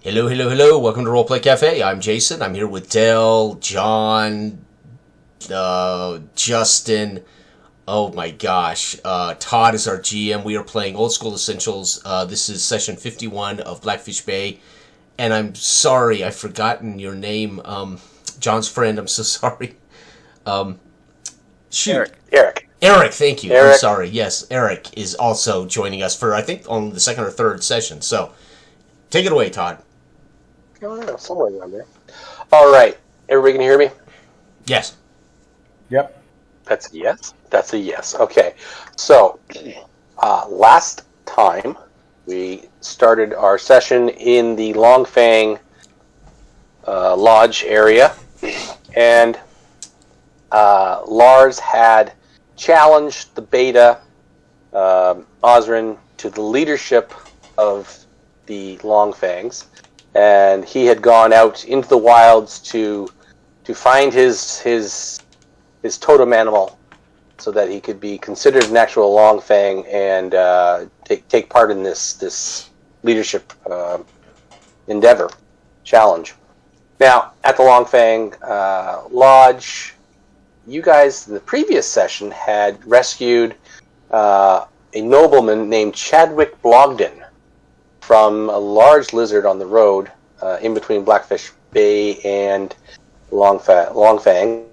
Hello, hello, hello. Welcome to Roleplay Cafe. I'm Jason. I'm here with Dale, John, Justin. Oh my gosh. Todd is our GM. We are playing Old School Essentials. This is session 51 of Blackfish Bay. And I'm sorry, I've forgotten your name. John's friend, I'm so sorry. Shoot. Eric, thank you. I'm sorry. Yes, Eric is also joining us for, I think, on the second or third session. So, take it away, Todd. Oh, somewhere around there. All right. Everybody can hear me? Yes. Yep. That's a yes? That's a yes. Okay. So, last time we started our session in the Longfang Lodge area, and Lars had challenged the Beta Osrin to the leadership of the Longfangs. And he had gone out into the wilds to find his totem animal, so that he could be considered an actual Longfang and take part in this leadership endeavor challenge. Now, at the Longfang Lodge, you guys in the previous session had rescued a nobleman named Chadwick Blogden from a large lizard on the road in between Blackfish Bay and Longfangs.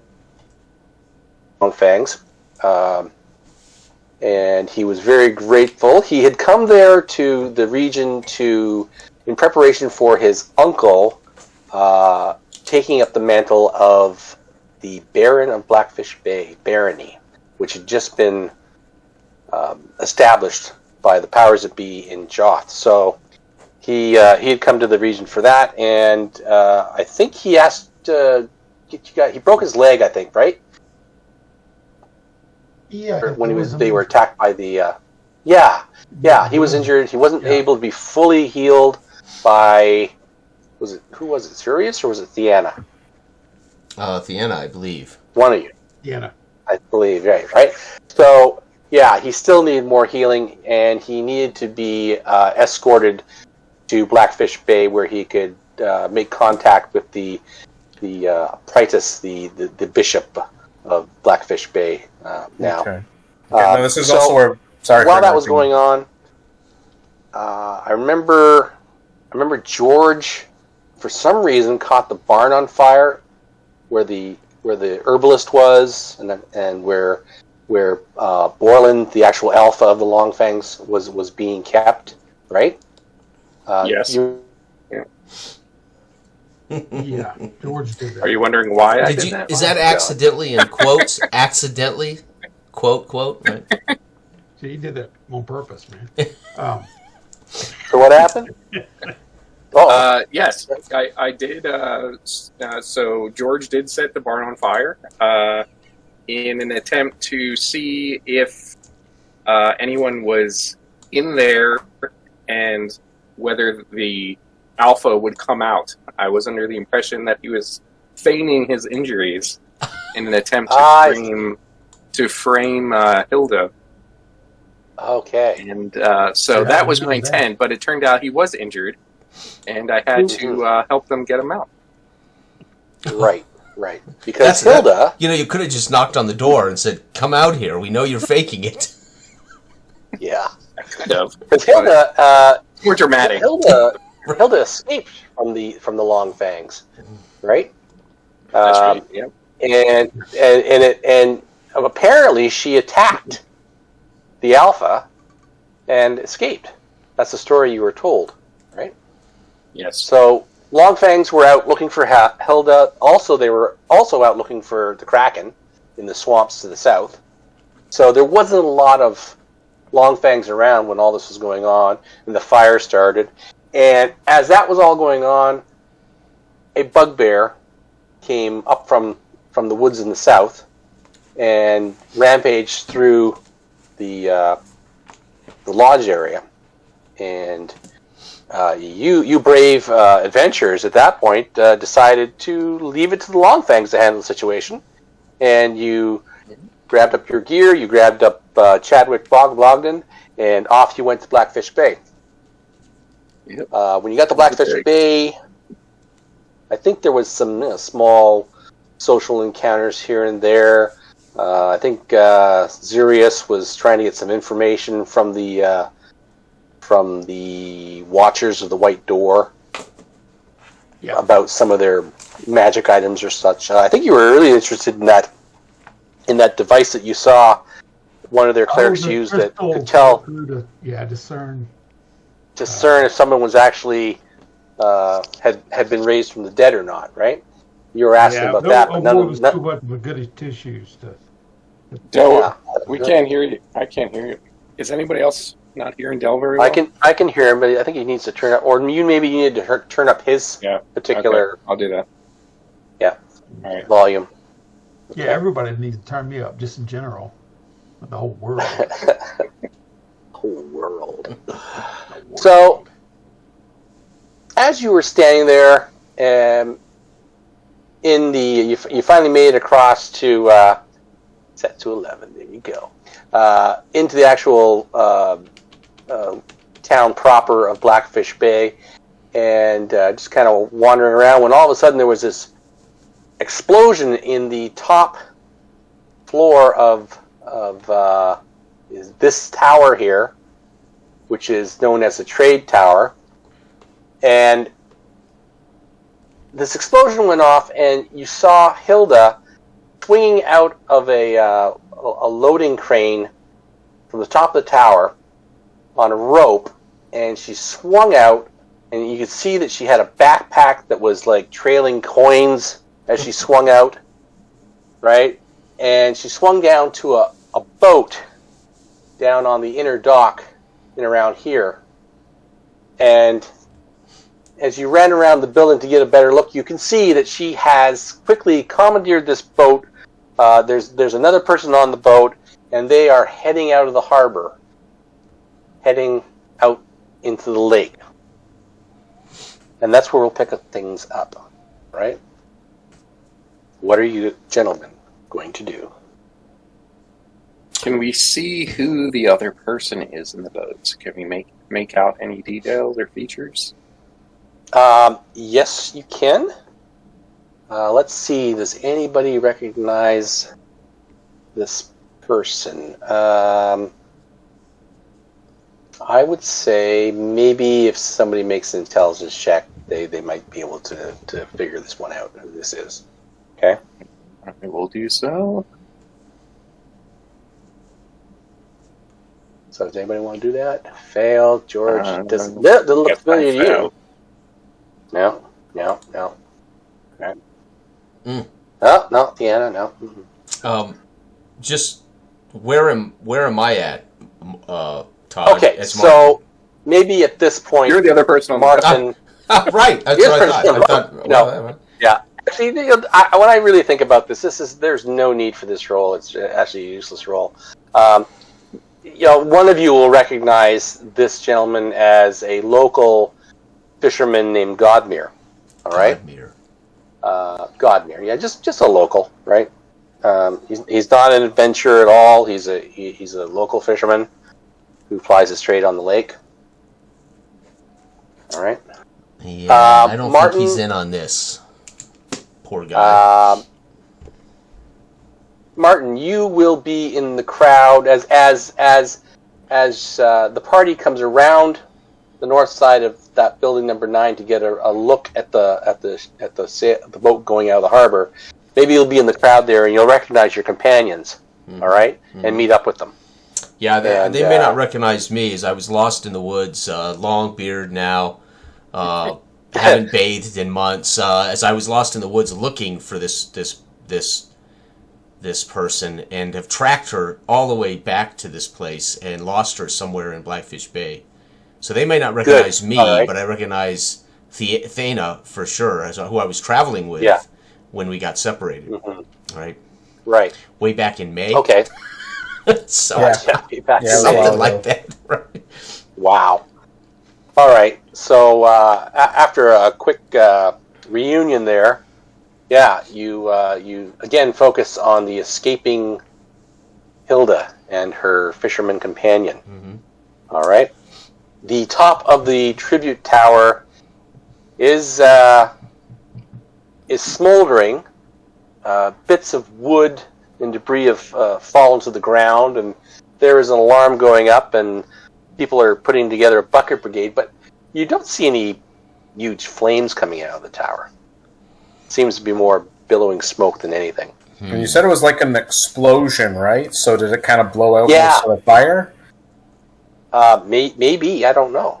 And he was very grateful. He had come there to the region in preparation for his uncle taking up the mantle of the Baron of Blackfish Bay, barony, which had just been established by the powers that be in Joth. So he had come to the region for that, and I think he asked. He broke his leg, I think, right? Yeah. When they were attacked by the. He was injured. He wasn't able to be fully healed by. Who was it? Sirius or was it Theana? Theana, I believe. One of you. Theana. I believe, right. So. Yeah, he still needed more healing, and he needed to be escorted to Blackfish Bay, where he could make contact with the praetus, the bishop of Blackfish Bay. Now, okay. No, this is also where. Sorry. While that was going on, I remember George, for some reason, caught the barn on fire, where the herbalist was, and where Borland, the actual alpha of the Longfangs, was being kept, right? Yes. Yeah, George did that. Are you wondering why I did that? Is that accidentally in quotes? Accidentally? Quote, right? So he did that on purpose, man. So what happened? Yes, I did. So George did set the barn on fire in an attempt to see if anyone was in there and whether the alpha would come out. I was under the impression that he was feigning his injuries in an attempt to frame Hilda. Okay. And so that was my intent, but it turned out he was injured, and I had to help them get him out. Right. Because Hilda... you could have just knocked on the door and said, come out here, we know you're faking it. Yeah. I could have. Because Hilda... more dramatic. Hilda escaped from the Longfangs, right? That's right, yeah. And apparently she attacked the Alpha and escaped. That's the story you were told, right? Yes. So Longfangs were out looking for Hilda. Also, they were also out looking for the Kraken in the swamps to the south. So there wasn't a lot of Longfangs around when all this was going on, and the fire started. And as that was all going on, a bugbear came up from the woods in the south and rampaged through the lodge area. And you brave adventurers at that point decided to leave it to the Longfangs to handle the situation. And you grabbed up your gear, you grabbed up Chadwick Blogden, and off you went to Blackfish Bay. Yep. When you got to Blackfish Bay, I think there was some small social encounters here and there. I think Zurius was trying to get some information from the Watchers of the White Door about some of their magic items or such. I think you were really interested in that device that you saw one of their clerics use that could tell, discern if someone was actually had been raised from the dead or not, right? You were asking about that, but none was too much of a goody two-shoes to. We can't hear you. I can't hear you. Is anybody else not hearing Del very well? I can hear him, but I think he needs to turn up, or you need to turn up his particular. Okay. I'll do that. Yeah. All right. Volume. Yeah, everybody needs to turn me up, just in general. The whole world. Whole world. So, as you were standing there, you finally made it across to set to 11. There you go. Into the actual town proper of Blackfish Bay, and just kind of wandering around. When all of a sudden there was this explosion in the top floor of this tower here, which is known as the Trade Tower, and this explosion went off, and you saw Hilda swinging out of a loading crane from the top of the tower on a rope, and she swung out, and you could see that she had a backpack that was like trailing coins as she swung out, right? And she swung down to a boat down on the inner dock and around here. And as you ran around the building to get a better look, you can see that she has quickly commandeered this boat. There's another person on the boat, and they are heading out of the harbor, heading out into the lake. And that's where we'll pick up things up, right? What are you gentlemen going to do? Can we see who the other person is in the boats? Can we make out any details or features? Yes, you can. Let's see. Does anybody recognize this person? I would say maybe if somebody makes an intelligence check, they might be able to figure this one out, who this is. Okay? I will do so. So does anybody want to do that? Fail. George doesn't look familiar to you. No. Okay. No, Deanna, no. Mm-hmm. Just where am I at, Todd? Okay, so maybe at this point, you're the other person on Martin. Right, that's what I thought. No. Yeah. Actually, when I really think about there's no need for this role. It's actually a useless role. One of you will recognize this gentleman as a local fisherman named Godmere. All right. Godmere. Yeah, just a local, right? He's not an adventurer at all. He's a local fisherman who flies his trade on the lake. All right. Yeah, I don't think he's in on this. Poor guy. Martin, you will be in the crowd as the party comes around the north side of that building number 9 to get a look at the boat going out of the harbor. Maybe you'll be in the crowd there and you'll recognize your companions, all right, and meet up with them. Yeah, they may not recognize me, as I was lost in the woods, long beard now, haven't bathed in months. As I was lost in the woods looking for this person, and have tracked her all the way back to this place and lost her somewhere in Blackfish Bay. So they may not recognize me, but I recognize Thena for sure, as who I was traveling with when we got separated. Mm-hmm. Right. Way back in May. Okay. So something like that. Right. Wow. All right. So after a quick reunion there, you again focus on the escaping Hilda and her fisherman companion. Mm-hmm. All right. the top of the tribute tower is smoldering. Bits of wood and debris have fallen to the ground, and there is an alarm going up, and people are putting together a bucket brigade, but you don't see any huge flames coming out of the tower. It seems to be more billowing smoke than anything. And you said it was like an explosion, right? So did it kind of blow out Yeah. most of the fire? Maybe, I don't know.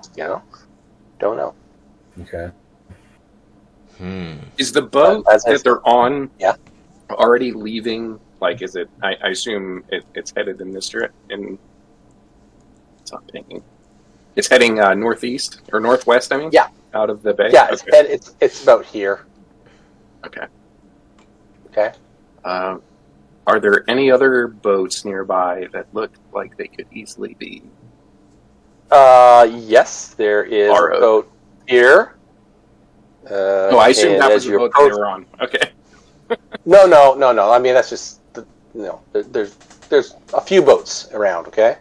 Don't know. Okay. Is the boat that they're on already leaving? Like, is it? I assume it's headed in this direction. It's not pinging. It's heading northeast or northwest. I mean, out of the bay. Yeah, it's about here. Okay. Okay. Are there any other boats nearby that look like they could easily be? Yes, there is a boat here. I assume that was the boat they were on. Okay. No. I mean, that's just there's a few boats around. Okay,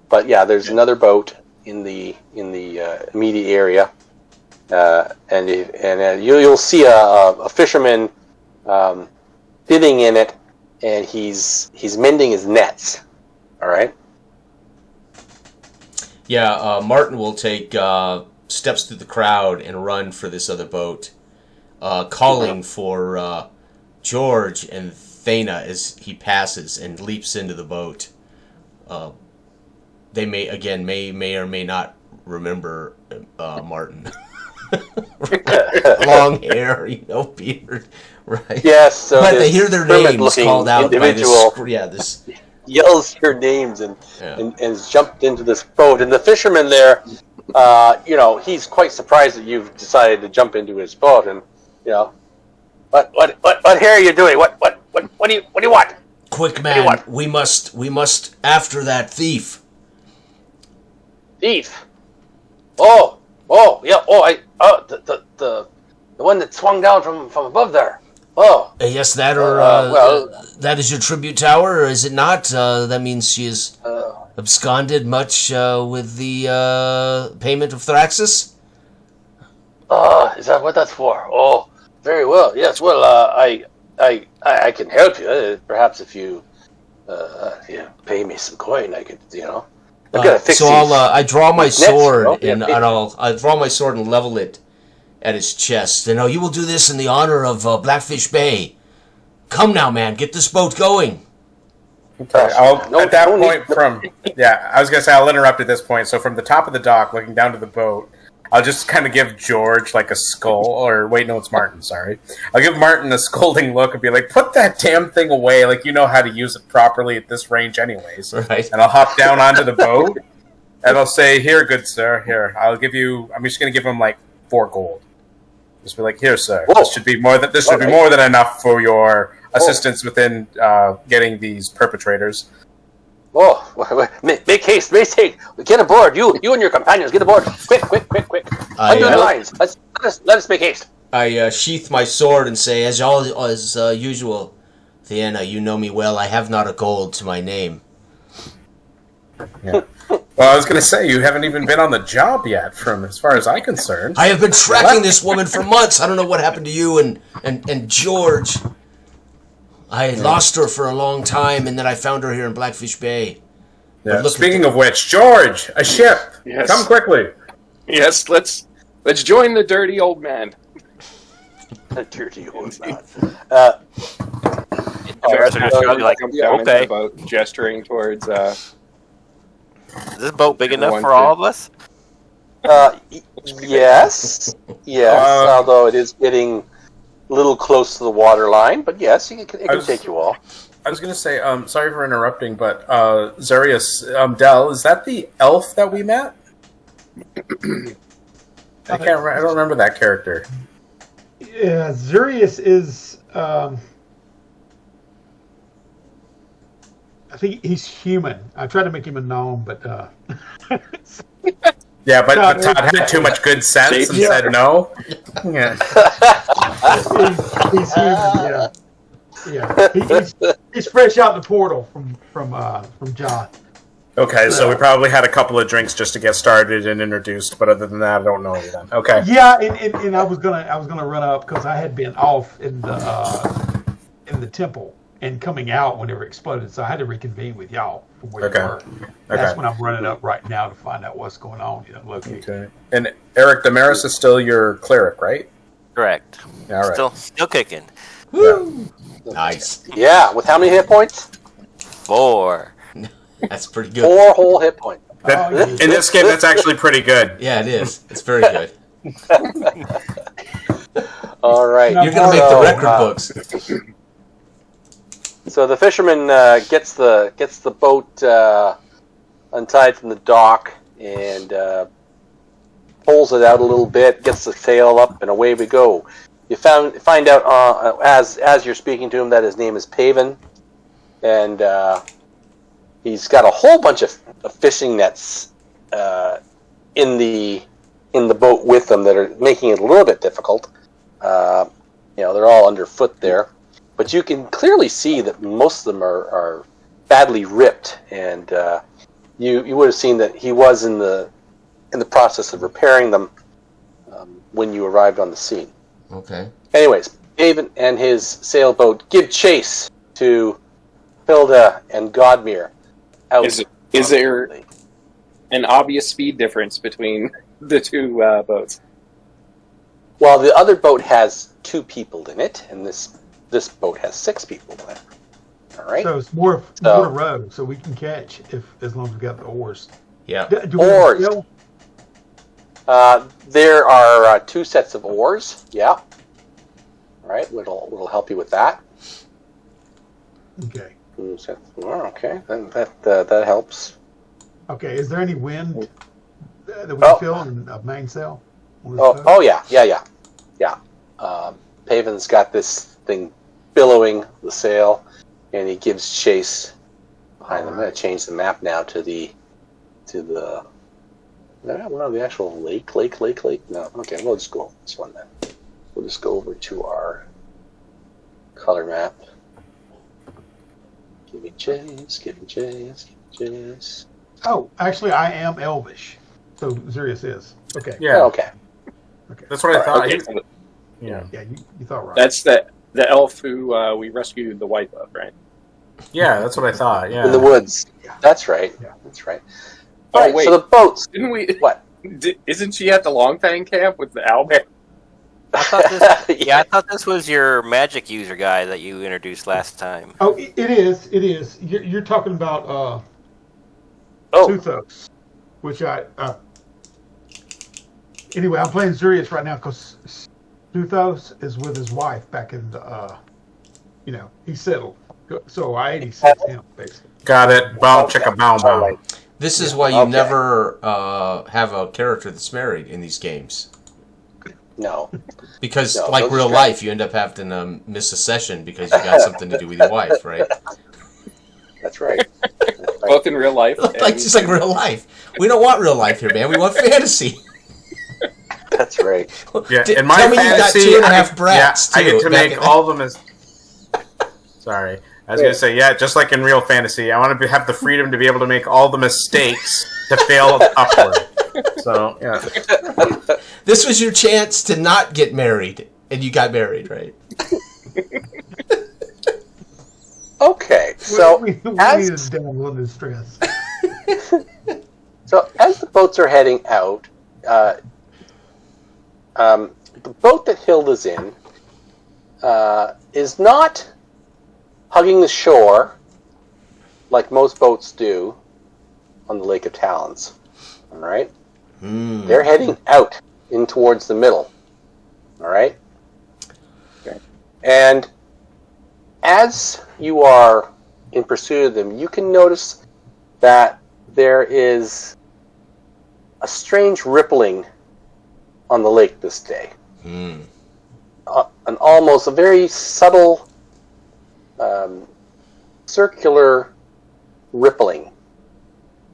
but yeah, there's another boat in the immediate area, and you'll see a fisherman sitting in it, and he's mending his nets. All right. Yeah, Martin will take steps through the crowd and run for this other boat, calling for George and Thana as he passes and leaps into the boat. They may or may not remember Martin. Long hair, beard, right? Yes, so but they hear their names called out by this. Yells your names and jumped into this boat. And the fisherman there, he's quite surprised that you've decided to jump into his boat. And what here are you doing? What do you want? Quick, man! We must after that thief. Thief? The one that swung down from above there. Oh. Yes, that that is your tribute tower, or is it not? That means she is absconded much with the payment of Thraxus? Is that what that's for? Oh, very well. Yes, well, I can help you. Perhaps if you pay me some coin, I could, I've got to fix so I draw my sword nets, I'll draw my sword and level it at his chest. And you will do this in the honor of Blackfish Bay. Come now, man, get this boat going. Okay, I was gonna say I'll interrupt at this point. So from the top of the dock, looking down to the boat, I'll just kind of give George like a skull, or wait, no, it's Martin. Sorry, I'll give Martin a scolding look and be like, "Put that damn thing away! Like you know how to use it properly at this range, anyways." Right. And I'll hop down onto the boat, and I'll say, "Here, good sir, here. I'll give you. I'm just gonna give him like 4 gold. Just be like, here, sir. Whoa. This should be more than enough for your assistance within getting these perpetrators." Oh, make haste, get aboard. You and your companions, get aboard. Quick. Undo the lines. Let us make haste. I sheath my sword and say, as usual, Thiena, you know me well. I have not a gold to my name. Yeah. Well, I was going to say, you haven't even been on the job yet, from as far as I'm concerned. I have been tracking this woman for months. I don't know what happened to you and George. I lost her for a long time, and then I found her here in Blackfish Bay. Yeah. Speaking of which, George, a ship! Yes. Come quickly! Yes, let's join the dirty old man. The dirty old man. Okay. About gesturing towards. Is this boat big enough for all of us? Yes. Although it is getting a little close to the water line, but yes, it can take you all. I was going to say, sorry for interrupting, but Zarius, Del, is that the elf that we met? I don't remember that character. Yeah, Zarius is. I think he's human. I tried to make him a gnome, but. Yeah, but Todd had too much good sense and said no. Yeah. He's human. Yeah. He's fresh out the portal from Joth. Okay, so we probably had a couple of drinks just to get started and introduced, but other than that, I don't know you then. Okay. Yeah, and I was gonna run up because I had been off in the temple and coming out whenever it exploded, so I had to reconvene with y'all from where you were. That's when I'm running up right now to find out what's going on. Locate. Okay. And Eric Damaris is still your cleric, right? Correct. All right. Still kicking. Woo! Nice. Yeah, with how many hit points? 4. That's pretty good. 4 whole hit points. In this game, that's actually pretty good. Yeah, it is. It's very good. All right. You're going to make the record books. So the fisherman gets the boat untied from the dock and pulls it out a little bit, gets the sail up, and away we go. You find out as you're speaking to him that his name is Paven, and he's got a whole bunch of fishing nets in the boat with them that are making it a little bit difficult. They're all underfoot there, but you can clearly see that most of them are badly ripped, and you would have seen that he was in the process of repairing them when you arrived on the scene. Okay. Anyways, Paven and his sailboat give chase to Hilda and Godmere. Is there an obvious speed difference between the two boats? Well, the other boat has 2 people in it, and this boat has 6 people in it. All right. So it's more to row, so we can catch as long as we got the oars. Yeah. Oars. There are 2 sets of oars. Yeah. All right. We'll help you with that. Okay. Okay. Then that helps. Okay. Is there any wind that we can feel in a mainsail? Oh yeah. Paven's got this thing billowing the sail, and he gives chase behind them. I'm going to change the map now to the actual lake. No, okay, we'll just go over this one then. We'll just go over to our color map. Give me chase. Oh, actually, I am Elvish, so Zurius is. Okay. Yeah. Okay. That's what I thought. Okay. Yeah, you thought right. That's the elf who we rescued the wife of, right? Yeah, that's what I thought. Yeah. In the woods. That's right. Yeah. That's right. Oh, All right, wait. so the boats. Didn't we? What? Isn't she at the Longfang camp with the owlbear? I thought this was your magic user guy that you introduced last time. Oh, it is. It is. You're talking about Tuthos, which anyway, I'm playing Zurius right now because Tuthos is with his wife back in the, he's settled. So I 86 him, basically. Got it. Bow, chicka, bow, bow. This is why you never have a character that's married in these games. No. Because, like real life, you end up having to miss a session because you got something to do with your wife, right? That's right. Both in real life. Just like real life. We don't want real life here, man. We want fantasy. That's right. Yeah, in my tell me fantasy, you got 2.5 brats, I get to back make all of them as... Sorry. I was going to say, just like in real fantasy, I want to have the freedom to be able to make all the mistakes to fail upward. So, yeah. This was your chance to not get married, and you got married, right? Okay, so we need a devil in distress. So as the boats are heading out, the boat that Hilda's in is not hugging the shore like most boats do on the Lake of Talons. All right? They're heading out in towards the middle. All right? Okay. And as you are in pursuit of them, you can notice that there is a strange rippling on the lake this day. A very subtle circular rippling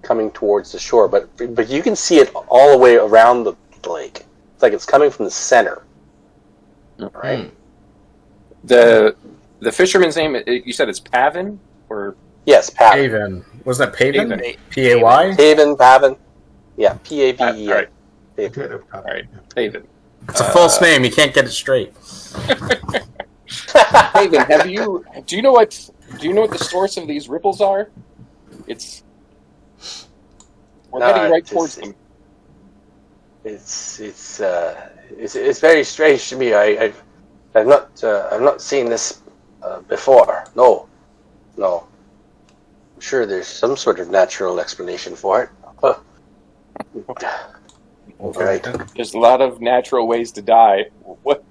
coming towards the shore, but you can see it all the way around the lake. It's like it's coming from the center. All right. The fisherman's name, you said it's Paven? Or Yes, Pavin. Paven. Wasn't it Paven? Paven. P-A-Y? Pavin. Yeah, P-A-V-E-N. All right. Potato. All right, Haven. It's a false name. You can't get it straight. Haven, do you know what the source of these ripples are? We're heading right towards them. It's very strange to me. I've not seen this before. No. I'm sure there's some sort of natural explanation for it. Right. There's a lot of natural ways to die. What?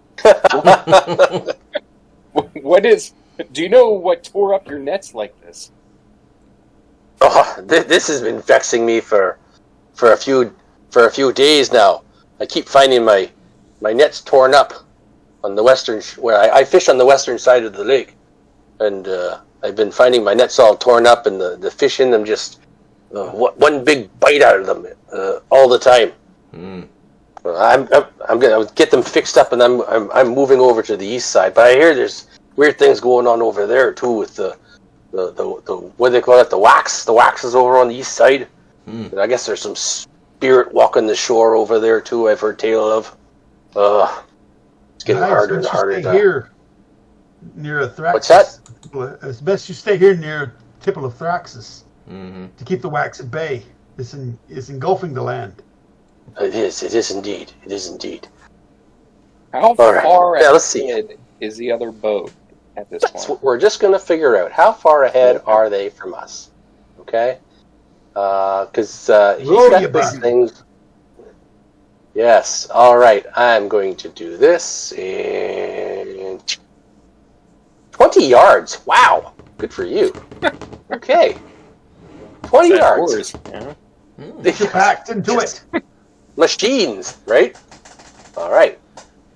What is? Do you know what tore up your nets like this? Oh, this has been vexing me for a few days now. I keep finding my nets torn up on the western where I fish on the western side of the lake, and I've been finding my nets all torn up, and the fish in them just one big bite out of them all the time. I'm gonna get them fixed up, and I'm moving over to the east side. But I hear there's weird things going on over there too with the what do they call it? The wax. The wax is over on the east side. And I guess there's some spirit walking the shore over there too. I've heard tale of. It's getting harder and harder. Stay here near Thraxus. What's that? It's best you stay here near Tipple of Thraxus to keep the wax at bay. It's engulfing the land. It is indeed. It is indeed. How far ahead is the other boat at this That's point? what we're just going to figure out. How far ahead are they from us? Okay? Because he's got this thing. Yes. All right. I'm going to do this in 20 yards. Wow. Good for you. Okay. 20 yards. Oars, yeah. Get back into it. Machines, right? All right.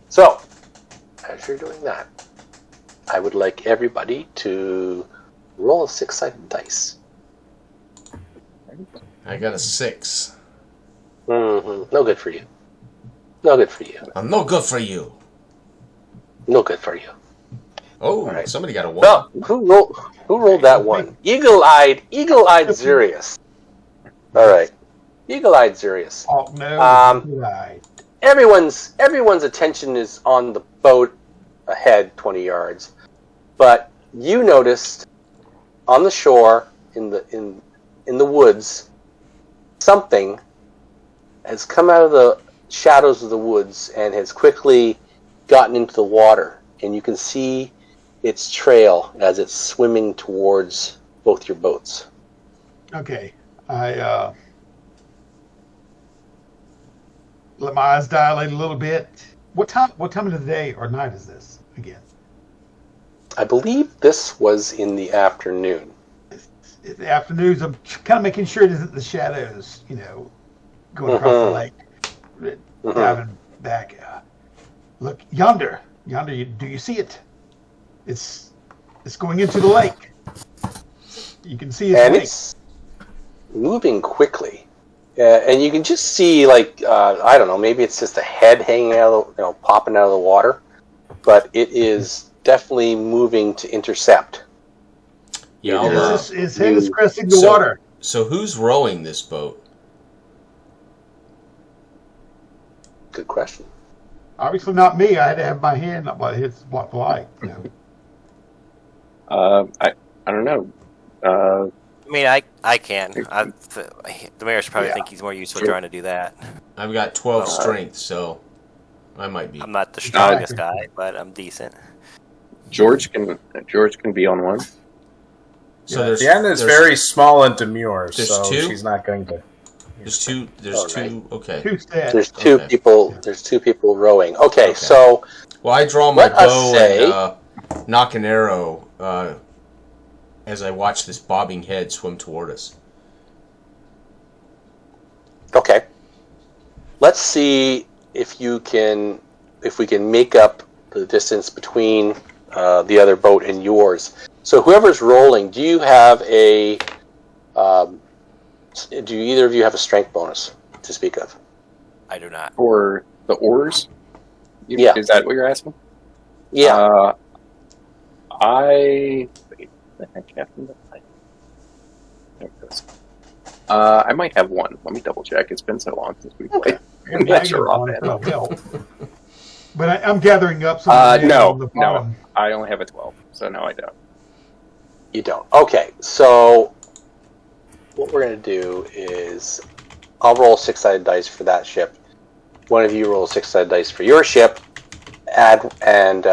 So, as you're doing that, I would like everybody to roll a 6-sided dice. I got a 6. No good for you. No good for you. I'm no good for you. No good for you. Oh, right. Somebody got a 1. Well, who rolled that one? Eagle-eyed Zurius. All right. Eagle-eyed Zurius. Oh no! Everyone's attention is on the boat ahead 20 yards, but you noticed on the shore in the woods something has come out of the shadows of the woods and has quickly gotten into the water, and you can see its trail as it's swimming towards both your boats. Okay, I let my eyes dilate a little bit. What time of the day or night is this again? I believe this was in the afternoon. In the afternoons, I'm kind of making sure it isn't the shadows, going across the lake, diving back. Look, yonder. Do you see it? It's going into the lake. You can see its wake. It's moving quickly. And you can just see, I don't know, maybe it's just a head hanging out of popping out of the water, but it is definitely moving to intercept. Yeah, his head is cresting the water. So who's rowing this boat? Good question. Obviously not me. I had to have my hand up by his block the light. I don't know. I mean, I can. The mayor's probably think he's more useful trying to do that. I've got 12 strength, so I might be. I'm not the strongest guy, but I'm decent. George can be on one. So there's Deanna's very small and demure, so two? she's not going to. There's two. Right. Okay. There's two people. There's two people rowing. Okay, so. Well, I draw my bow and knock an arrow as I watch this bobbing head swim toward us. Okay. Let's see if we can make up the distance between the other boat and yours. So whoever's rolling, do you have a? Do either of you have a strength bonus to speak of? I do not. Or the oars? Yeah. Is that what you're asking? Yeah. Wait, the heck happened? I might have one. Let me double check. It's been so long since we played. I'm not sure offhand. But I'm gathering up some. No, I only have a 12, so no, I don't. You don't. Okay, so what we're going to do is I'll roll 6-sided dice for that ship. One of you roll 6-sided dice for your ship. And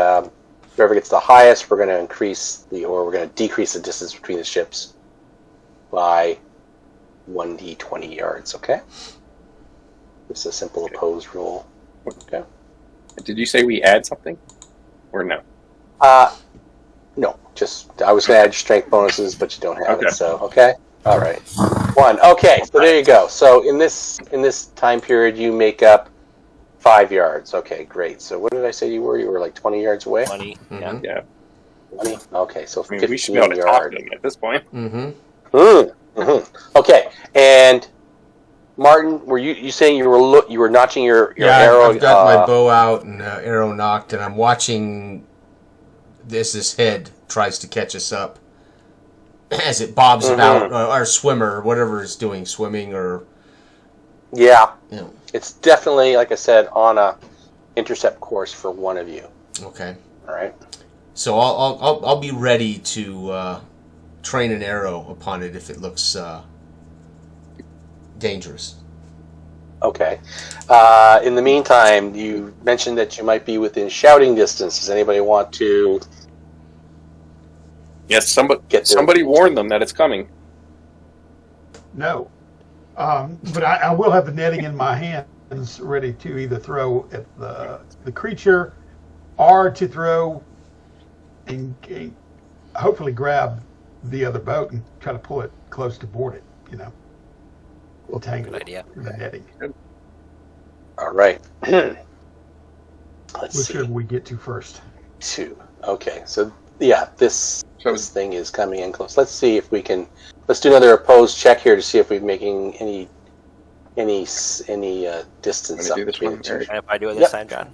whoever gets the highest, we're going to decrease the distance between the ships by 1d20 yards. Okay. It's a simple opposed roll. Okay. Did you say we add something, or no? No. Just I was going to add strength bonuses, but you don't have it. So okay. All right. 1. Okay. So there you go. So in this time period, you make up 5 yards. Okay, great. So what did I say you were? You were like 20 yards away? 20. Mm-hmm. Yeah. 20? Okay, so 15 we should be able to talk to them at this point. Okay, and Martin, were you saying you were notching your arrow? I've got my bow out and arrow knocked, and I'm watching this head tries to catch us up as it bobs about, our swimmer, or whatever it's doing, swimming or... Yeah. It's definitely, like I said, on a intercept course for one of you. Okay. All right. So I'll be ready to train an arrow upon it if it looks dangerous. Okay. In the meantime, you mentioned that you might be within shouting distance. Does anybody want to? Yes. Somebody warn them that it's coming. No. But I will have the netting in my hands ready to either throw at the creature or to throw and hopefully grab the other boat and try to pull it close to board it, entangle it in the netting. All right. Let's see. Whichever we get to first. 2. Okay. So, yeah, this thing is coming in close. Let's see if we can... Let's do another opposed check here to see if we're making any distance up between the two. If I do it this time, John.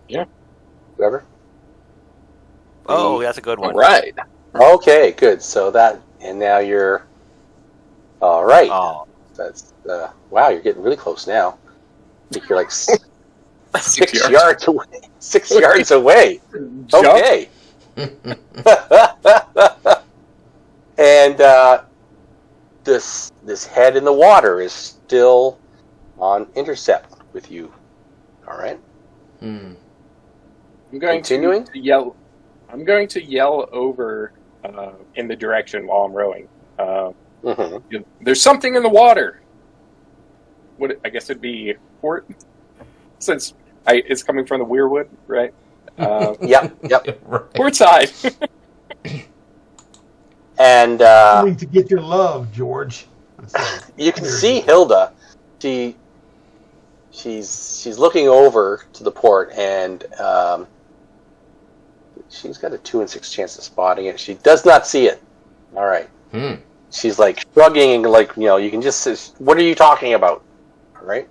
Yeah. Whatever. Oh, that's a good one. All right. Okay, good. So and now you're... All right. Oh. That's wow, you're getting really close now. I think you're like 6 yards away. 6 yards away. Okay. And this head in the water is still on intercept with you. All right. I'm going Continuing? to yell. I'm going to yell over in the direction while I'm rowing. There's something in the water. I guess it'd be port, since it's coming from the weirwood, right? Yep. Right. Port side. And Going to get your love, George. you can see Hilda. She's looking over to the port, and she's got a 2 in 6 chance of spotting it. She does not see it. All right. She's like shrugging and like, you can just say, "What are you talking about?" All right.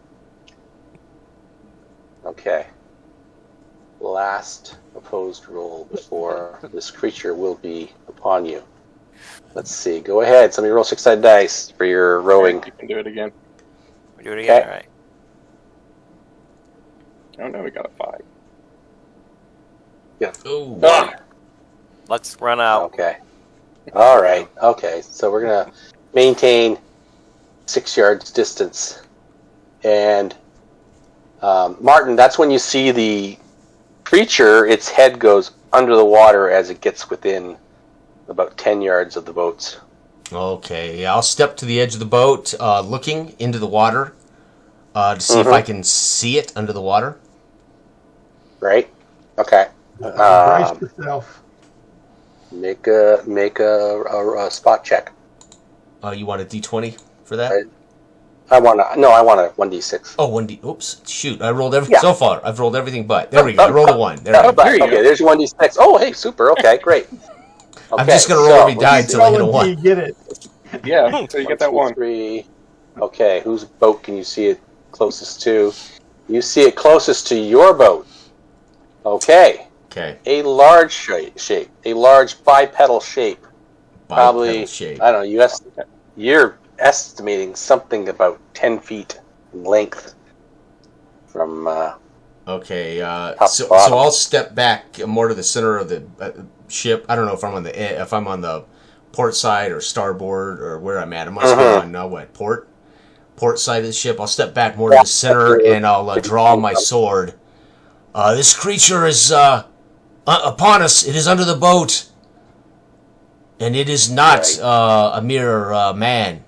Okay. Last opposed roll before this creature will be upon you. Let's see. Go ahead. Somebody roll 6-sided dice for your rowing. You can do it again. We do it again. Okay. All right. Oh no, we got a 5. Yeah. Ooh. Let's run out. Okay. All right. Okay. So we're gonna maintain 6 yards distance, and Martin, that's when you see the creature. Its head goes under the water as it gets within about 10 yards of the boats. Okay, I'll step to the edge of the boat, looking into the water to see if I can see it under the water. Right. Okay. Brace yourself. Make a spot check. You want a D20 for that? Right. I want a 1d6. Oh, 1D. Oops. Shoot. I rolled everything so far. I've rolled everything but. There we go. I rolled a 1. There we go. Okay, there's your 1d6. Oh, hey, super. Okay, great. Okay, I'm just going to roll every die until I hit a 1. You get it. Yeah, so you get that 1. 3. Okay, whose boat can you see it closest to? You see it closest to your boat. Okay. Okay. A large shape. A large bipedal shape. Probably, shape. I don't know, you're estimating something about 10 feet in length from. Okay, so bottom. I'll step back more to the center of the ship. I don't know if I'm on the port side or starboard or where I'm at. I must be on port side of the ship. I'll step back more to the center and I'll draw my sword. This creature is upon us. It is under the boat, and it is not a mere man.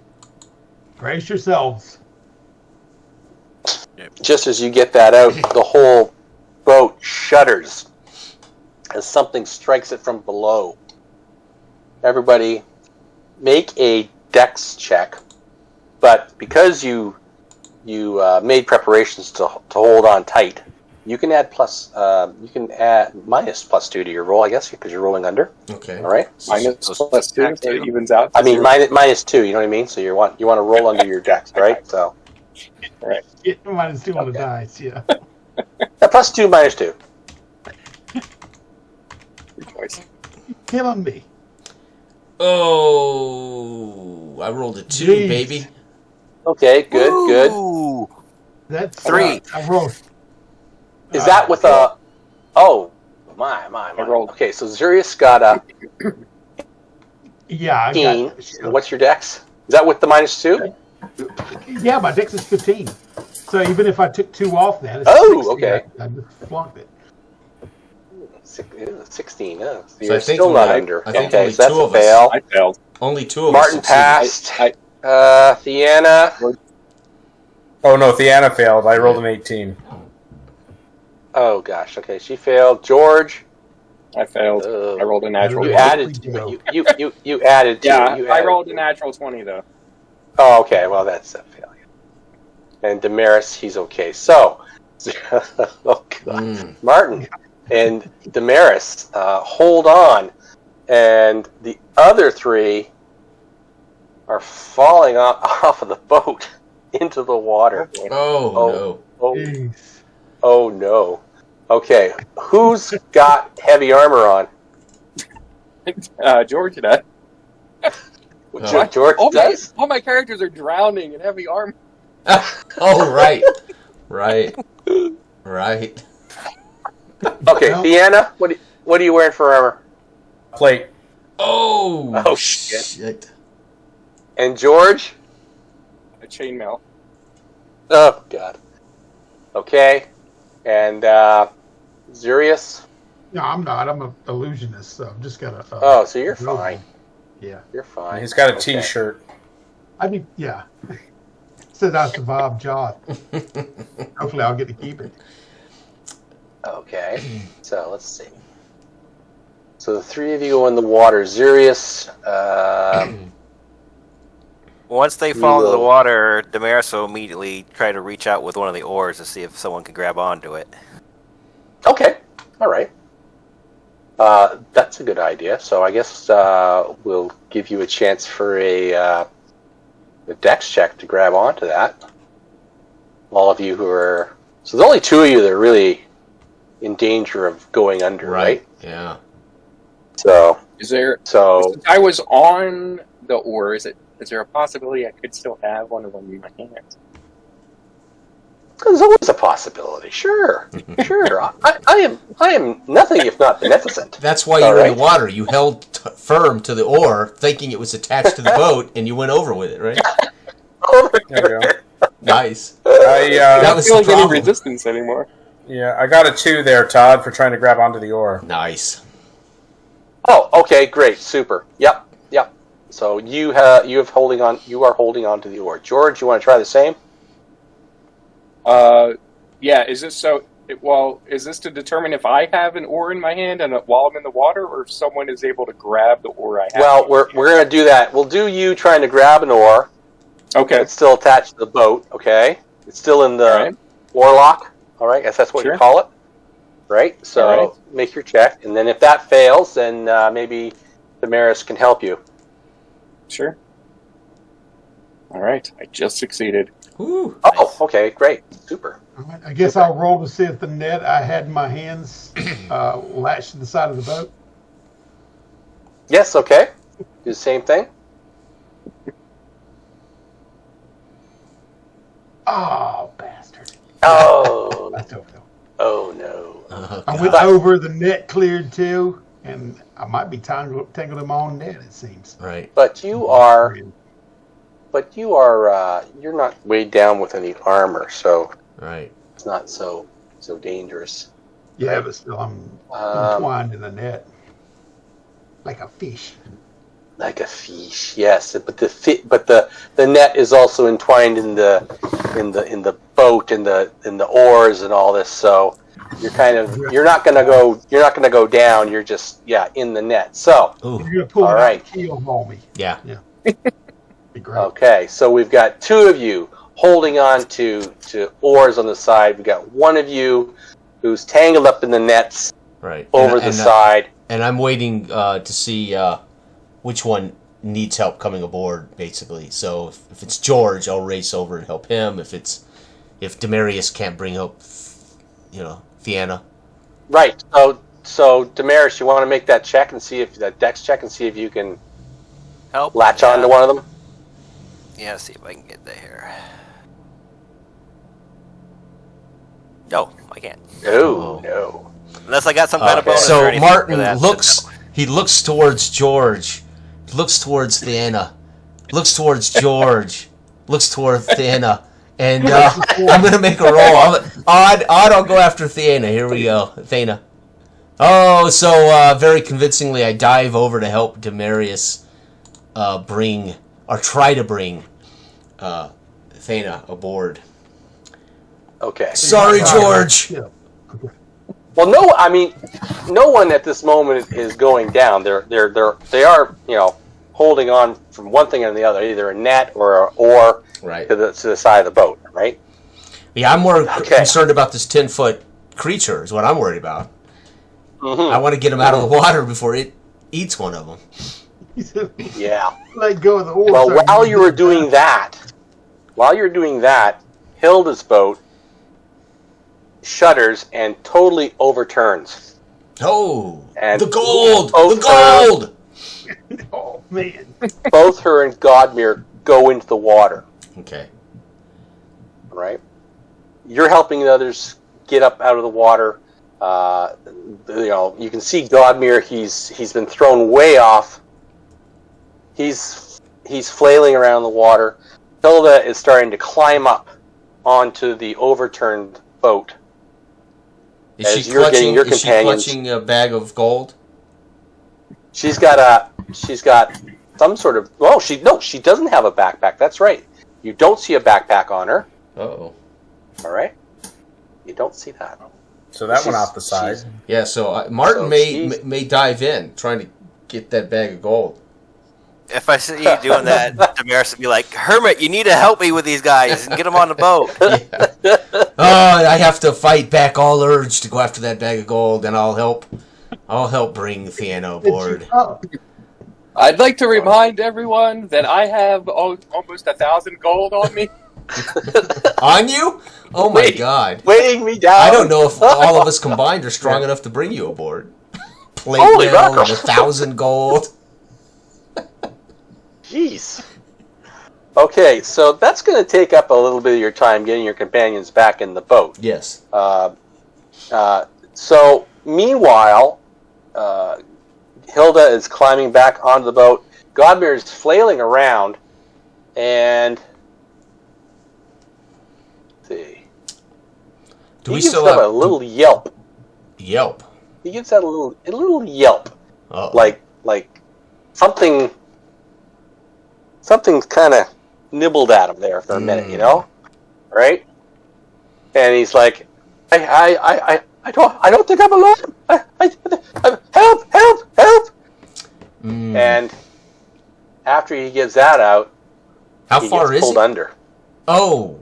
Brace yourselves. Just as you get that out, the whole boat shudders as something strikes it from below. Everybody, make a dex check. But because you made preparations to hold on tight, you can add minus +2 to your roll, I guess, because you're rolling under. Okay. All right. Minus +2, so it evens out. I mean, -2. You know what I mean? So you want to roll under your dex, right? So. Right. Yeah, -2 on the dice, yeah. +2, -2. Rejoice. Killing me. Oh, I rolled a 2, Jeez. baby. Okay, good, good. Ooh. That's 3. I rolled. Is that with a? Oh, my. I rolled. Okay, so Zurius got a Yeah, I 15. got. What's your dex? Is that with the -2? Yeah, my dex is 15. So even if I took 2 off that, it's Oh, 16. okay. I just flunked it. 16. So You're I think still not only- under. I think Okay, only so that's 2 a of us. fail. I failed. Only 2 of Martin us succeeded. passed. I- Theana. Oh no, Theana failed. I rolled an 18. Oh gosh. Okay, she failed. George. I failed. I rolled a natural. You What 20. added. did we do? You added. To Yeah, you I added. rolled a natural 20 though. Oh, okay. Well, that's a failure. And Damaris, he's okay. So, oh god, Martin and Damaris, hold on, and the other 3 are falling off of the boat into the water. Oh, Oh, Jeez. oh no. Okay, who's got heavy armor on? George did that. George does. All my characters are drowning in heavy armor. no. Oh, right. Right. Okay, No. Theana, what are you wearing for armor? Plate. Oh, shit. And George? A chainmail. Oh god. Okay, and Zurius. No, I'm not. I'm an illusionist, so I've just got a. Oh, so you're fine. Yeah. You're fine. He's got a Okay. T-shirt. I mean, yeah. Said I survived Joth. Hopefully, I'll get to keep it. Okay, so let's see. So the 3 of you go in the water. Zurius. Once they fall into the water, Damaris will immediately try to reach out with one of the oars to see if someone can grab onto it. Okay, all right. That's a good idea. So I guess we'll give you a chance for a dex check to grab onto that. All of you who are... So there's only 2 of you that are really in danger of going under, right? Yeah. So... Is there? So... Since I was on the oar, is there a possibility I could still have one of them in my hands? There's always a possibility. Sure. Sure. I am nothing if not beneficent. That's why you're in the water. You held firm to the oar, thinking it was attached to the boat, and you went over with it, right? There we go. Nice. I was don't the feel like any problem. resistance anymore. Yeah, I got a 2 there, Todd, for trying to grab onto the oar. Nice. Oh, okay, great, super. Yep. So you are holding on to the oar. George, you want to try the same? Yeah. Is this so? Well, is this to determine if I have an oar in my hand and while I'm in the water, or if someone is able to grab the oar I have? Well, we're going to do that. We'll do you trying to grab an oar. Okay. It's still attached to the boat. Okay. It's still in the oar lock. All right. Guess that's what you call it. Right. So make your check, and then if that fails, then maybe Damaris can help you. Sure. All right. I just succeeded. Ooh, Oh, nice. okay, great, super. All right, I guess I'll roll to see if the net I had in my hands latched to the side of the boat. Yes, okay. Do the same thing. Oh, bastard. Oh. That's over. Oh, no. Oh, I went over, the net cleared too, and I might be tangled in my own net, it seems. Right. But you are, you're not weighed down with any armor, so Right. it's not so dangerous. Yeah, but still, I'm entwined in the net. Like a fish. Like a fish, yes. But the net is also entwined in the boat and the oars and all this. So you're not gonna go down. You're just in the net. So Ooh. You're gonna pull all it right. out, keel haul me. Yeah. Be great. Okay, so we've got two of you holding on to oars on the side. We've got one of you who's tangled up in the nets Right. over the side. And I'm waiting to see which one needs help coming aboard, basically. So if it's George, I'll race over and help him. If Demarius can't bring up, Theana. Right. So Damaris, you want to make that check and see if that dex check and see if you can Help. latch on to one of them. Yeah, see if I can get there. No, I can't. Oh no. Unless I got some kind of bonus or So anything for Martin that, looks. no. He looks towards George. Looks towards Theana. Looks towards George. Looks towards Theana. And I'm going to make a roll. Odd, I'll go after Theana. Here we go. Theana. Oh, so very convincingly, I dive over to help Demarius try to bring Theana aboard. Okay. Sorry, George. Yeah. Well, no one at this moment is going down. They are holding on from one thing and the other, either a net or an oar Right. to the side of the boat, right? Yeah, I'm more concerned about this 10-foot creature is what I'm worried about. Mm-hmm. I want to get him out of the water before it eats one of them. Yeah. Let go of the oars. Well, while you're doing that, Hilda's boat shudders and totally overturns. Oh, And the gold! both The gold! Oh, man. Both her and Godmere go into the water. Okay. Right? You're helping the others get up out of the water. You can see Godmere. He's been thrown way off. He's flailing around the water. Hilda is starting to climb up onto the overturned boat. Is As she you're getting your clutching? Is she companions- clutching a bag of gold? She's got some sort of. Oh, she doesn't have a backpack. That's right. You don't see a backpack on her. Uh-oh. All right. You don't see that. So that went off the side. Yeah. So Martin So may dive in trying to get that bag of gold. If I see you doing that, Damaris would be like, Hermit, you need to help me with these guys and get them on the boat. Oh, I have to fight back all urge to go after that bag of gold, and I'll help bring Theano aboard. I'd like to remind everyone that I have almost 1,000 gold on me. On you? Oh my God! Weighing me down. I don't know if all of us combined are strong enough to bring you aboard. Plate Holy mail and mackerel. 1,000 gold. Jeez. Okay, so that's going to take up a little bit of your time getting your companions back in the boat. Yes. So, meanwhile, Hilda is climbing back onto the boat. Godmere is flailing around, and let's see. Do He we gives still them have a little yelp. Yelp? He gives that a little yelp, Uh-oh. like something's kind of nibbled at him there for a minute, right? And he's like, I don't think I'm alone. Help! And after he gives that out, How he far gets is pulled he? under. Oh,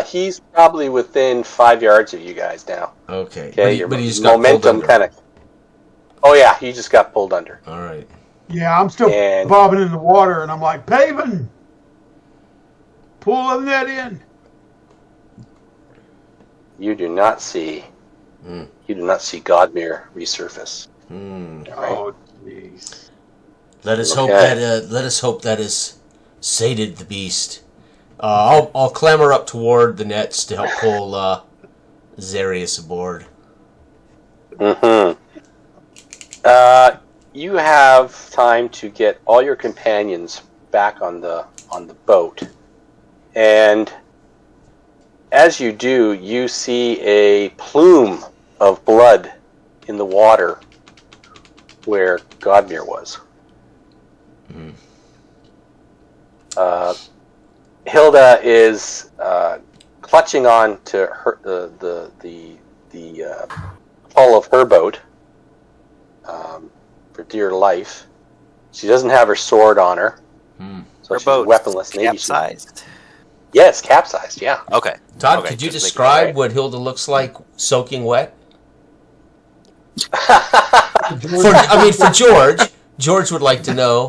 He's probably within 5 yards of you guys now. okay. Okay, your But he just got pulled momentum under. kind of. Oh yeah, he just got pulled under. All right. Yeah, I'm still And- bobbing in the water, and I'm like, Paven, pull the net in. You do not see. You do not see Godmere resurface. Right? Oh, jeez. Let us Okay. hope that let us hope that has sated the beast. I'll clamber up toward the nets to help pull Zarius aboard. Mm-hmm. You have time to get all your companions back on the boat, and as you do, you see a plume of blood in the water where Godmere was. Mm. Hilda is clutching on to her the hull of her boat for dear life. She doesn't have her sword on her, so her she's boat weaponless. Maybe capsized. Yes, capsized. Yeah. Okay. Todd, Okay, could you just describe what Hilda looks like soaking wet? For George. George would like to know.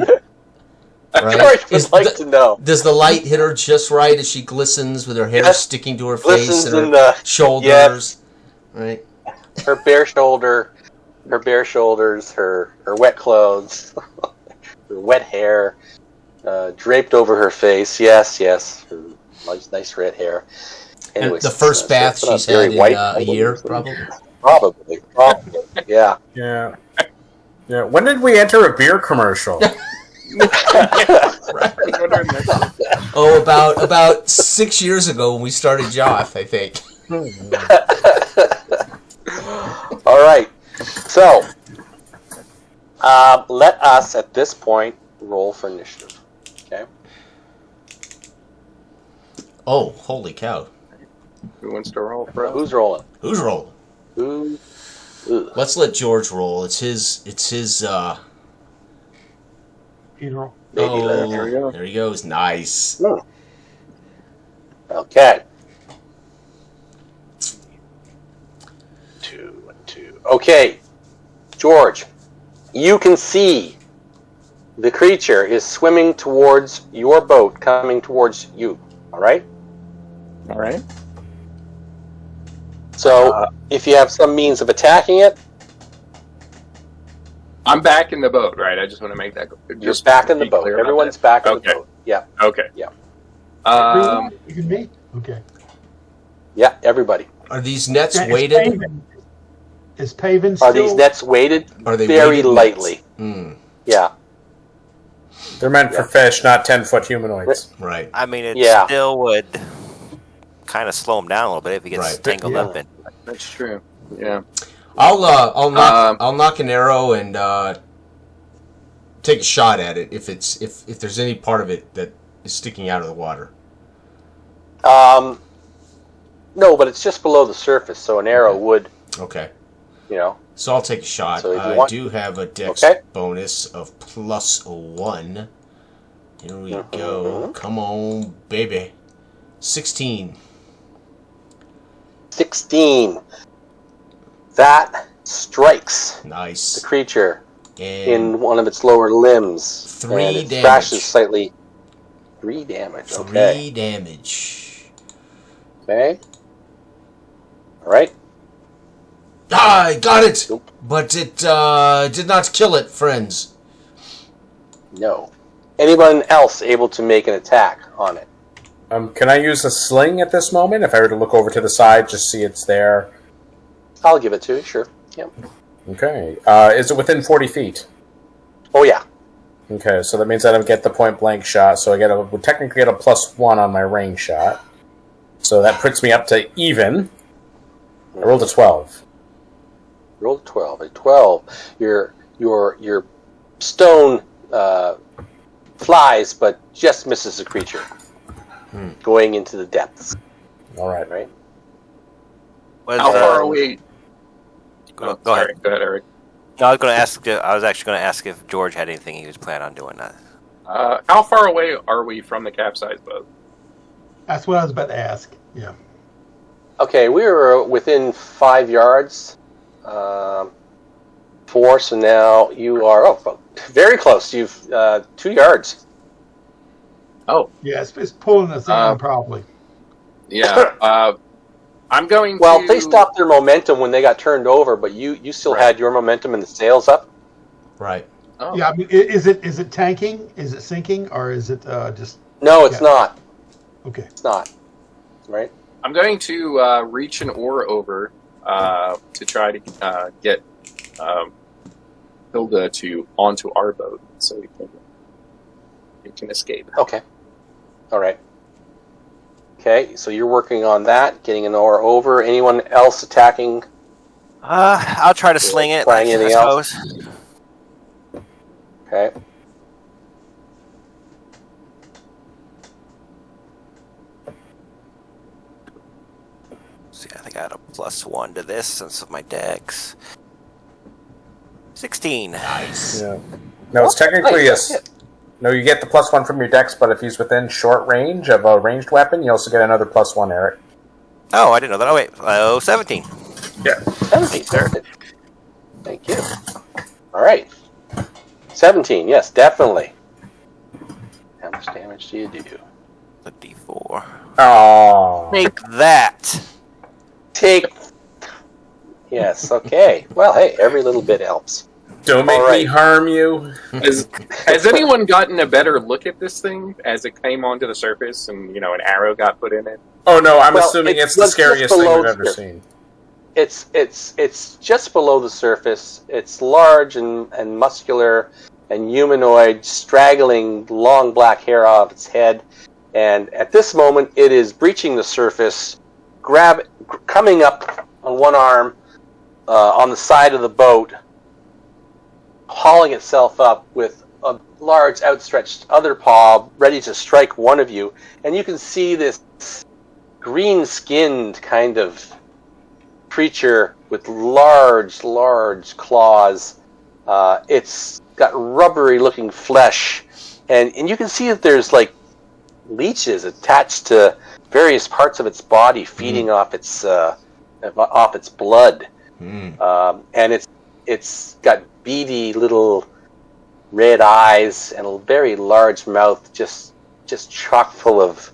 Right? George would like to know. Does the light hit her just right as she glistens with her hair sticking to her face and her shoulders? Yes. Right. Her bare shoulders, her wet clothes, her wet hair, draped over her face. Yes. Her nice red hair. Anyways, and the first bath she's had in a year, probably. Probably. Yeah. Yeah. When did we enter a beer commercial? Oh, about 6 years ago when we started Joth, I think. All right. So, let us at this point roll for initiative. Okay. Oh, holy cow! Who wants to roll for us? Who's rolling? Who's rolling? Who? Let's let George roll. It's his. Funeral. There we go. There he goes. Nice. Okay. 2 and 2. Okay, George, you can see the creature is swimming towards your boat, coming towards you. All right. All right. So, if you have some means of attacking it, I'm back in the boat, right? I just want to make that. you're back in the boat. Everyone's back in the boat. Yeah. Okay. Yeah. Even me? Okay. Yeah. Everybody. Are these nets Is weighted? Is Paven still? Are these nets weighted? Are they very weighted lightly? Mm. Yeah. They're meant for fish, not 10-foot humanoids. Right. I mean, it Yeah. still would kind of slow him down a little bit if he gets tangled up in. That's true. Yeah. I'll knock an arrow and take a shot at it if there's any part of it that is sticking out of the water. No, but it's just below the surface, so an arrow would. Okay. You know. So I'll take a shot. So if you I want... do have a dex bonus of +1. Here we go. Come on, baby. 16. 16. That strikes Nice. the creature And in one of its lower limbs. 3 and it damage. Thrashes slightly. 3 damage. 3 Okay. damage. Okay. All right. Ah, I got it! Nope. But it did not kill it, friends. No. Anyone else able to make an attack on it? Can I use a sling at this moment? If I were to look over to the side, just see it's there. I'll give it to you. Sure. Yep. Okay. Is it within 40 feet? Oh yeah. Okay, so that means I don't get the point blank shot. So I would technically get a +1 on my range shot. So that puts me up to even. I rolled a 12. Roll a 12. A 12. Your stone flies, but just misses the creature, going into the depths. All right. Right. How far away? Go ahead. Go ahead, Eric. No, I was actually going to ask if George had anything he was planning on doing. How far away are we from the capsized boat? That's what I was about to ask. Yeah. Okay, we were within 5 yards. 4, so now you are very close. You've 2 yards. Oh, Yeah, it's pulling us in probably. yeah. I'm going to... Well, they stopped their momentum when they got turned over, but you still had your momentum and the sails up. Right. Oh. Yeah, I mean, is it tanking? Is it sinking, or is it just? No, it's not. Okay. It's not. Right? I'm going to reach an oar over to try to get Hilda onto our boat so we can escape. Okay. All right. Okay, so you're working on that, getting an oar over. Anyone else attacking? I'll try to sling it, Flying I anything suppose. Okay. See, I think I had a +1 to this since of my dex. 16. Nice. Yeah. No, it's technically nice. No, you get the +1 from your dex, but if he's within short range of a ranged weapon, you also get another +1, Eric. Oh, I didn't know that. Oh, wait. 17. Yeah. 17, sir. Thank you. All right. 17, yes, definitely. How much damage do you do? A D4. Oh. Take that. Take. Yes, okay. Well, hey, every little bit helps. Don't make All me right. harm you. Has anyone gotten a better look at this thing as it came onto the surface and, an arrow got put in it? Oh no, I'm Well, assuming it it's the was just scariest thing below we've the ever surface. seen. It's just below the surface. It's large and muscular and humanoid, straggling long black hair off its head. And at this moment, it is breaching the surface, coming up on one arm on the side of the boat, hauling itself up with a large outstretched other paw ready to strike one of you. And you can see this green-skinned kind of creature with large claws. It's got rubbery-looking flesh. And you can see that there's like leeches attached to various parts of its body, feeding off its blood. And it's got beady little red eyes and a very large mouth, just chock full of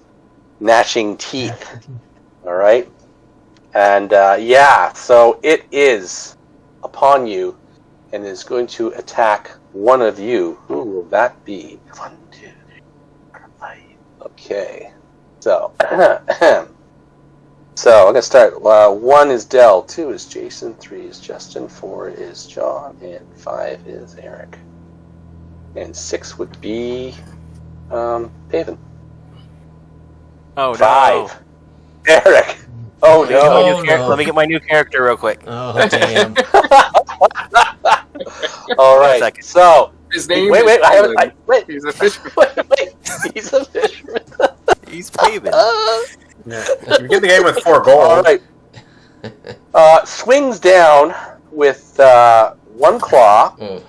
gnashing teeth. All right, and so it is upon you and is going to attack one of you. Who will that be? 1, 2, 3, 4, 5. Okay, so so I'm gonna start. 1 is Dell, 2 is Jason, 3 is Justin, 4 is John, and 5 is Eric, and 6 would be David. Oh, 5, Eric. Oh no! Let me get my new character real quick. Oh, damn. All right. So His name wait. is Wait. He's a fisherman. Wait. He's a fisherman. He's paving. Yeah. You get the game with 4 gold. All right. Swings down with 1 claw. Oh.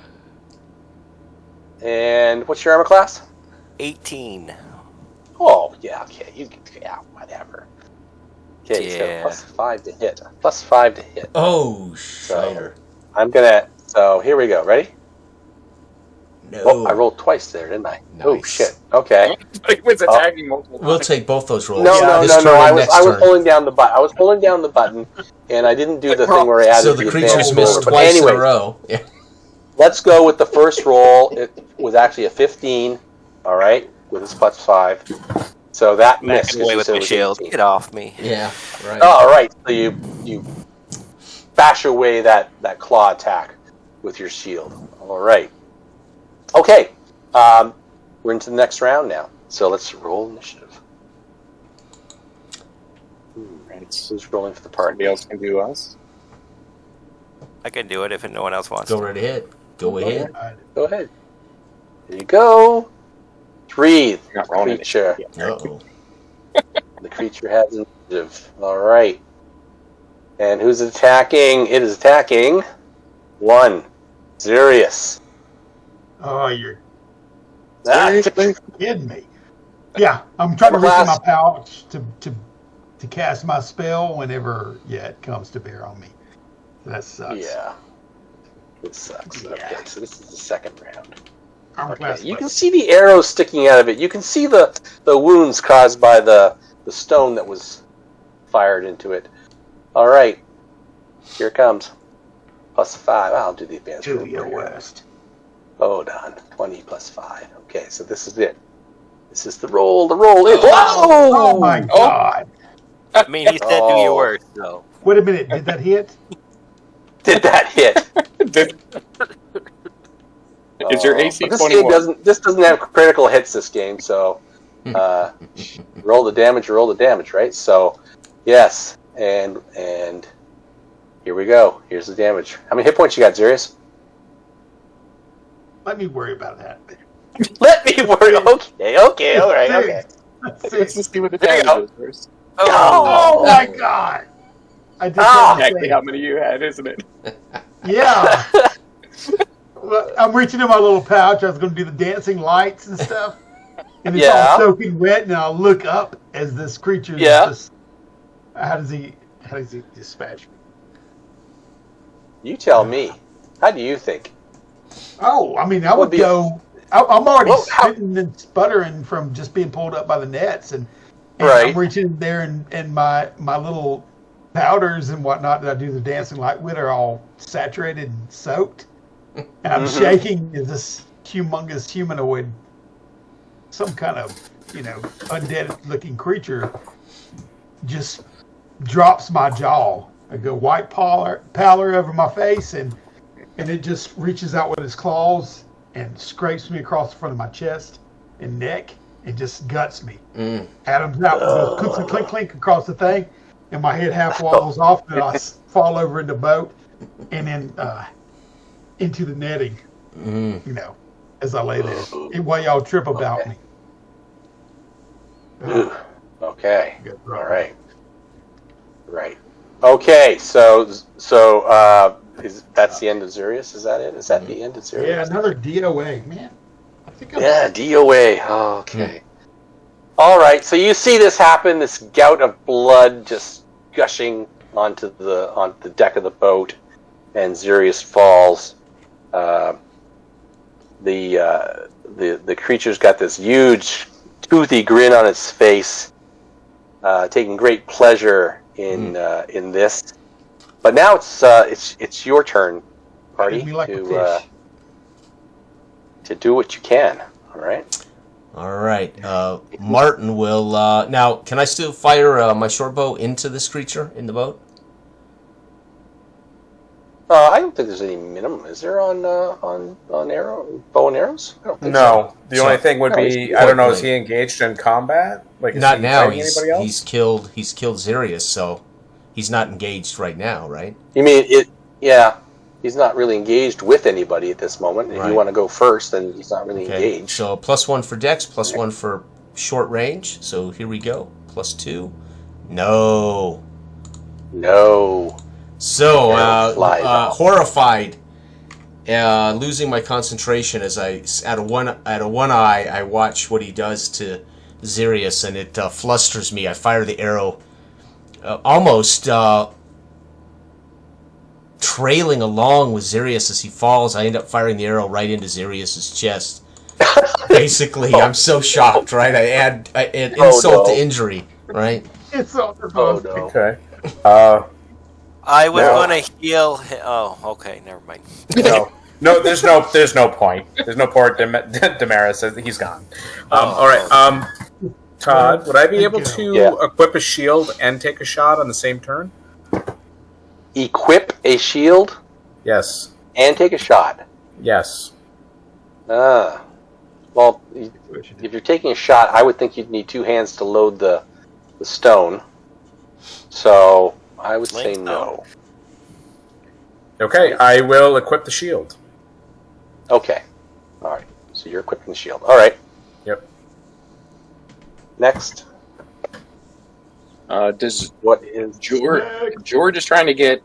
And what's your armor class? 18. Oh, yeah, okay. Whatever. Okay, Yeah. so +5 to hit. +5 to hit. Oh, Shiner. I'm gonna. So here we go. Ready? No. Oh, I rolled twice there, didn't I? Nice. Oh shit. Okay. He was attacking multiple times. We'll take both those rolls. No. This turn I and was next turn. pulling down the button. I was pulling down the button, and I didn't do the thing where I added So the creatures advanced missed roller. But twice anyway, in a row. Yeah. let's go with the first roll. It was actually a 15. All right, with its +5. So that missed. Away with my shield. 18. Get off me. Yeah, right. Oh, all right. So you bash away that claw attack with your shield. All right. Okay. We're into the next round now. So let's roll initiative. Who's rolling for the party? Somebody else can do us. I can do it if no one else wants Go to. right ahead. Go ahead. Go ahead. Here you go. Breathe. Not rolling it. Creature. Uh-oh. The creature has initiative. All right. And who's attacking? It is attacking 1. Zerius. Oh, you're Ah, kidding me. Yeah, I'm trying to reach in my Last- pouch to cast my spell whenever it comes to bear on me. That sucks. yeah. It sucks. Yeah. Okay, so this is the second round. Armor class Okay. You can weapon. see the arrows sticking out of it. You can see the wounds caused by the stone that was fired into it. All right. Here it comes. +5. I'll do the advanced Do roll your here. worst. Hold on. 20 +5. Okay, so this is it. This is the roll. The roll is. Oh my God! I mean, he said do your worst, so. Wait a minute. Did that hit? Did that hit? Is your AC But this 21? game doesn't have critical hits. This game, so roll the damage, right? So yes, and here we go. Here's the damage. How many hit points you got, Zirius? Let me worry about that. Let me worry. Okay, all right, okay. Let's just see what the There you damage is first. Oh my God! I just had to Exactly say. how many you had, isn't it? Yeah. Well, I'm reaching in my little pouch. I was going to do the dancing lights and stuff, and it's all soaking wet. And I look up as this creature. Just, how does he dispatch me? You tell me. How do you think? Oh, I mean, I would go. I'm already spitting and sputtering from just being pulled up by the nets, and right. I'm reaching in there, and my little powders and whatnot that I do the dancing light with are all saturated and soaked. And I'm shaking as this humongous humanoid, some kind of, undead-looking creature, just drops my jaw. I go white pallor over my face, and it just reaches out with its claws and scrapes me across the front of my chest and neck and just guts me. Adam's out with a clink, clink, clink across the thing, and my head half wobbles off, and I fall over in the boat, and then into the netting, as I lay there. While y'all trip about me. Okay. All right. Right. Okay. So that's the end of Zirius? Is that it? Is that the end of Zirius? Yeah, another DOA, man. I think DOA. Oh, okay. All right. So you see this happen. This gout of blood just gushing onto the deck of the boat, and Zirius falls. The creature's got this huge, toothy grin on its face, taking great pleasure in this. But now it's your turn, party, to do what you can. All right. All right. Martin will now. Can I still fire my short bow into this creature in the boat? I don't think there's any minimum. Is there on arrow, bow and arrows? I don't think No. so. The only thing would be, I don't know, is he engaged in combat? Like, is Not he now. fighting anybody else? He's killed Zirius, so he's not engaged right now, right? You mean it? Yeah, he's not really engaged with anybody at this moment. If you want to go first, then he's not really engaged. So +1 for Dex, +1 for short range. So here we go. +2. No. So, horrified, losing my concentration as I, out of one eye, I watch what he does to Zirius, and it flusters me. I fire the arrow, almost trailing along with Zirius as he falls. I end up firing the arrow right into Zirius's chest. Basically, I'm so shocked, right? I add insult to injury, right? Insult to Okay. I was going to heal him. Oh, okay, never mind. No, there's no point. There's no point. Damaris says he's gone. All right. Todd, would I be able to equip a shield and take a shot on the same turn? Equip a shield? Yes. And take a shot? Yes. Well, if you're taking a shot, I would think you'd need two hands to load the stone. So I would say no. Okay, I will equip the shield. Okay. All right. So you're equipping the shield. All right. Yep. Next. What is George is trying to get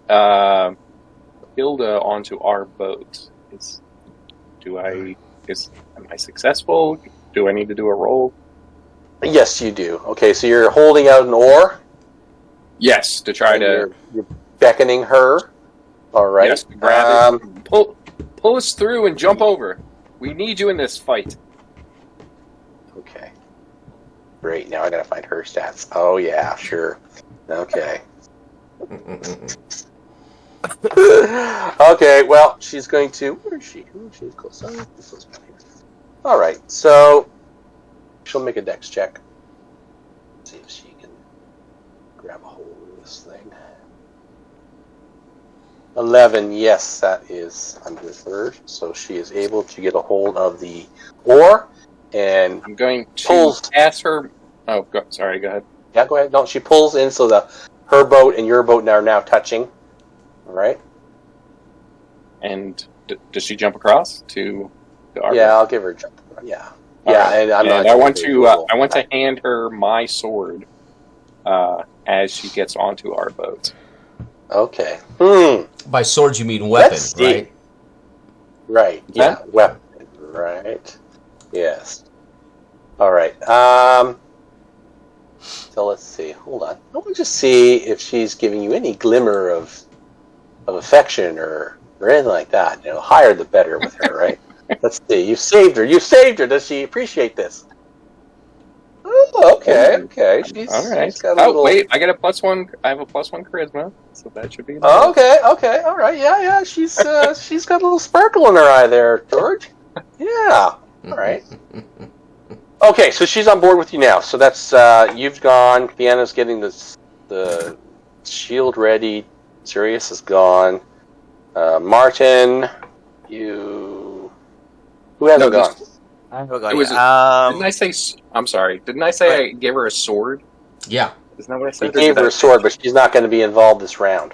Hilda onto our boat. Am I successful? Do I need to do a roll? Yes, you do. Okay, so you're holding out an oar. Yes, to try to. You're beckoning her. All right. Yes, grab it. Pull us through and jump over. We need you in this fight. Okay. Great. Now I gotta find her stats. Oh yeah, sure. Okay. Okay. Well, she's going to. Where is she? She's close. All right. So She'll make a dex check. See if she can grab a hold of this thing. 11, yes, that is under her. So she is able to get a hold of the oar, and I'm going to pulls. ask her. Oh, sorry. Go ahead. Yeah, go ahead. No, she pulls in, so her boat and your boat are now touching. All right. And does she jump across to our Yeah, boat? I'll give her a jump. Yeah, yeah. Right. And I'm not. I want to hand her my sword as she gets onto our boat. Okay. By sword, you mean weapon, Let's see. right? Right. Yeah. Huh? Weapon. Right. Yes. All right. So let's see. Hold on. I want to just see if she's giving you any glimmer of affection or anything like that. You know, higher the better with her, right? Let's see. You saved her. You saved her. Does she appreciate this? Oh, okay. Okay. She's All right. She's got a little... wait. I get a +1. I have a +1 charisma, so that should be. Oh, okay. Okay. All right. Yeah. She's she's got a little sparkle in her eye there, George. Yeah. All right. Okay, so she's on board with you now. So that's you've gone. Deanna's getting the shield ready. Sirius is gone. Martin, who hasn't gone? I haven't gone It was yet. Didn't I say? I'm sorry. Didn't I say I gave her a sword? Yeah. Isn't that what I You said? Or gave did her I- a sword, but she's not going to be involved this round.